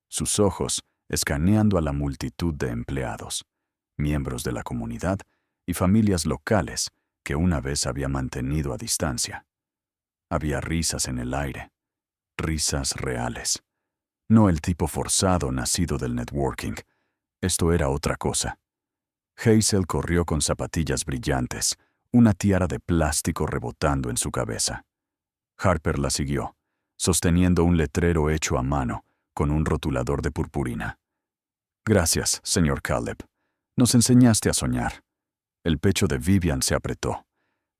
sus ojos escaneando a la multitud de empleados, miembros de la comunidad y familias locales que una vez había mantenido a distancia. Había risas en el aire, risas reales. No el tipo forzado nacido del networking. Esto era otra cosa. Hazel corrió con zapatillas brillantes, una tiara de plástico rebotando en su cabeza. Harper la siguió, sosteniendo un letrero hecho a mano, con un rotulador de purpurina. «Gracias, señor Caleb. Nos enseñaste a soñar». El pecho de Vivian se apretó.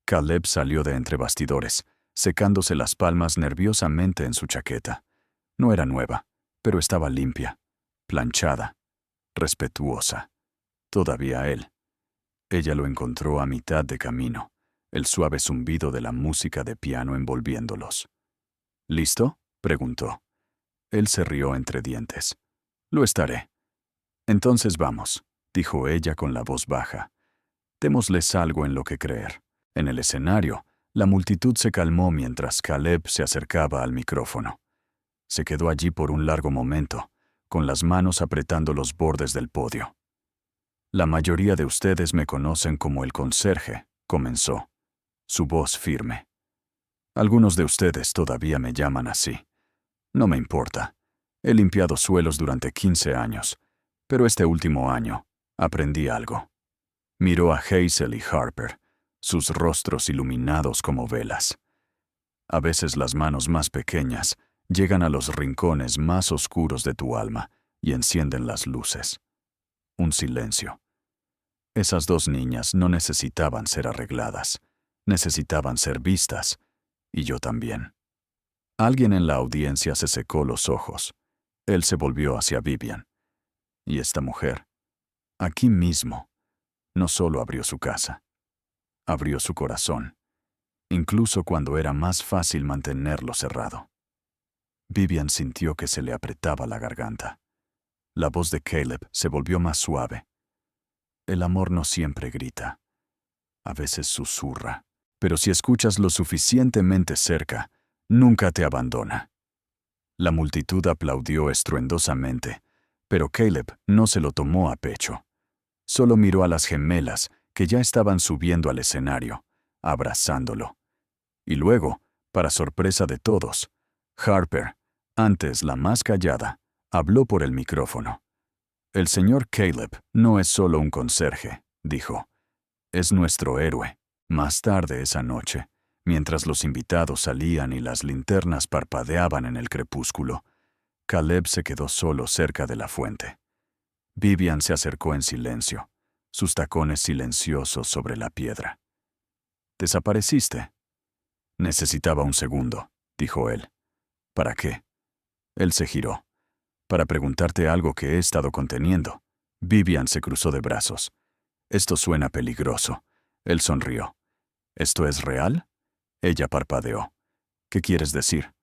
Caleb salió de entre bastidores, secándose las palmas nerviosamente en su chaqueta. No era nueva, pero estaba limpia, planchada, respetuosa. Todavía él. Ella lo encontró a mitad de camino, el suave zumbido de la música de piano envolviéndolos. ¿Listo?, preguntó. Él se rió entre dientes. Lo estaré. Entonces vamos, dijo ella con la voz baja. Démosles algo en lo que creer. En el escenario, la multitud se calmó mientras Caleb se acercaba al micrófono. Se quedó allí por un largo momento, con las manos apretando los bordes del podio. La mayoría de ustedes me conocen como el conserje, comenzó, su voz firme. Algunos de ustedes todavía me llaman así. No me importa. He limpiado suelos durante 15 años, pero este último año aprendí algo. Miró a Hazel y Harper, sus rostros iluminados como velas. A veces las manos más pequeñas llegan a los rincones más oscuros de tu alma y encienden las luces. Un silencio. Esas dos niñas no necesitaban ser arregladas, necesitaban ser vistas, y yo también. Alguien en la audiencia se secó los ojos. Él se volvió hacia Vivian. Y esta mujer, aquí mismo, no solo abrió su casa, abrió su corazón, incluso cuando era más fácil mantenerlo cerrado. Vivian sintió que se le apretaba la garganta. La voz de Caleb se volvió más suave. El amor no siempre grita. A veces susurra. Pero si escuchas lo suficientemente cerca, nunca te abandona. La multitud aplaudió estruendosamente, pero Caleb no se lo tomó a pecho. Solo miró a las gemelas que ya estaban subiendo al escenario, abrazándolo. Y luego, para sorpresa de todos, Harper, antes la más callada, habló por el micrófono. El señor Caleb no es solo un conserje, dijo. Es nuestro héroe. Más tarde esa noche, mientras los invitados salían y las linternas parpadeaban en el crepúsculo, Caleb se quedó solo cerca de la fuente. Vivian se acercó en silencio, sus tacones silenciosos sobre la piedra. ¿Desapareciste? Necesitaba un segundo, dijo él. ¿Para qué? Él se giró. Para preguntarte algo que he estado conteniendo. Vivian se cruzó de brazos. Esto suena peligroso. Él sonrió. ¿Esto es real? Ella parpadeó. ¿Qué quieres decir?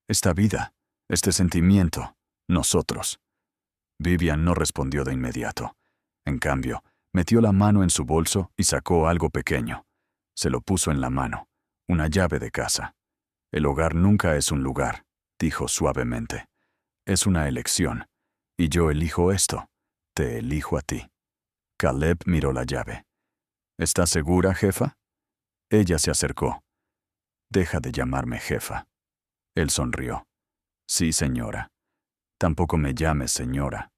Esta vida, este sentimiento, nosotros. Vivian no respondió de inmediato. En cambio, metió la mano en su bolso y sacó algo pequeño. Se lo puso en la mano, una llave de casa. El hogar nunca es un lugar, dijo suavemente. Es una elección, y yo elijo esto. Te elijo a ti. Caleb miró la llave. ¿Estás segura, jefa? Ella se acercó. Deja de llamarme jefa. Él sonrió. Sí, señora. Tampoco me llames señora.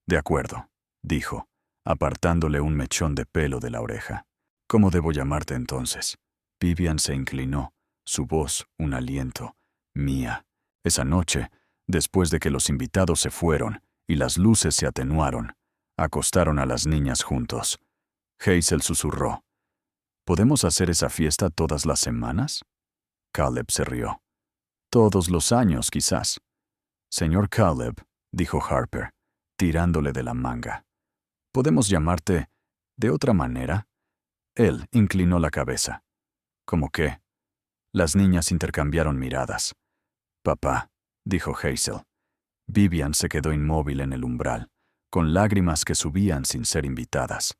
De acuerdo, dijo, apartándole un mechón de pelo de la oreja. ¿Cómo debo llamarte entonces? Vivian se inclinó, su voz un aliento. Mía. Esa noche, después de que los invitados se fueron y las luces se atenuaron, acostaron a las niñas juntos. Hazel susurró. ¿Podemos hacer esa fiesta todas las semanas? Caleb se rió. Todos los años, quizás. Señor Caleb, dijo Harper, tirándole de la manga. ¿Podemos llamarte de otra manera? Él inclinó la cabeza. ¿Cómo qué? Las niñas intercambiaron miradas. Papá, dijo Hazel. Vivian se quedó inmóvil en el umbral, con lágrimas que subían sin ser invitadas.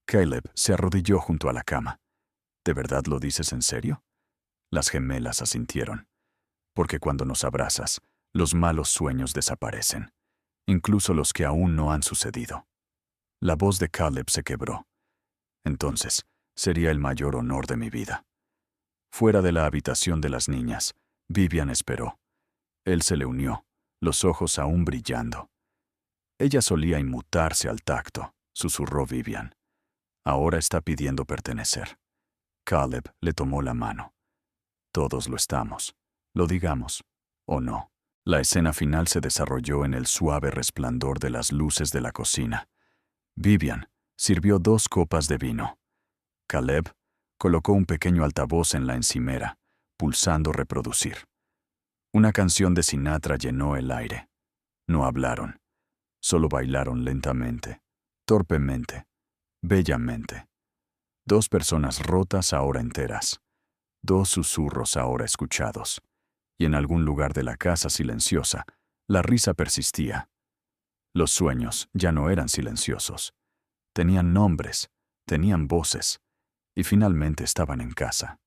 Caleb se arrodilló junto a la cama. ¿De verdad lo dices en serio? Las gemelas asintieron. Porque cuando nos abrazas, los malos sueños desaparecen, incluso los que aún no han sucedido. La voz de Caleb se quebró. Entonces, sería el mayor honor de mi vida. Fuera de la habitación de las niñas, Vivian esperó. Él se le unió, los ojos aún brillando. Ella solía inmutarse al tacto, susurró Vivian. Ahora está pidiendo pertenecer. Caleb le tomó la mano. Todos lo estamos, lo digamos, o no. La escena final se desarrolló en el suave resplandor de las luces de la cocina. Vivian sirvió 2 copas de vino. Caleb colocó un pequeño altavoz en la encimera, pulsando reproducir. Una canción de Sinatra llenó el aire. No hablaron, solo bailaron lentamente, Torpemente, bellamente. Dos personas rotas ahora enteras. Dos susurros ahora escuchados. Y en algún lugar de la casa silenciosa, la risa persistía. Los sueños ya no eran silenciosos. Tenían nombres, tenían voces, y finalmente estaban en casa.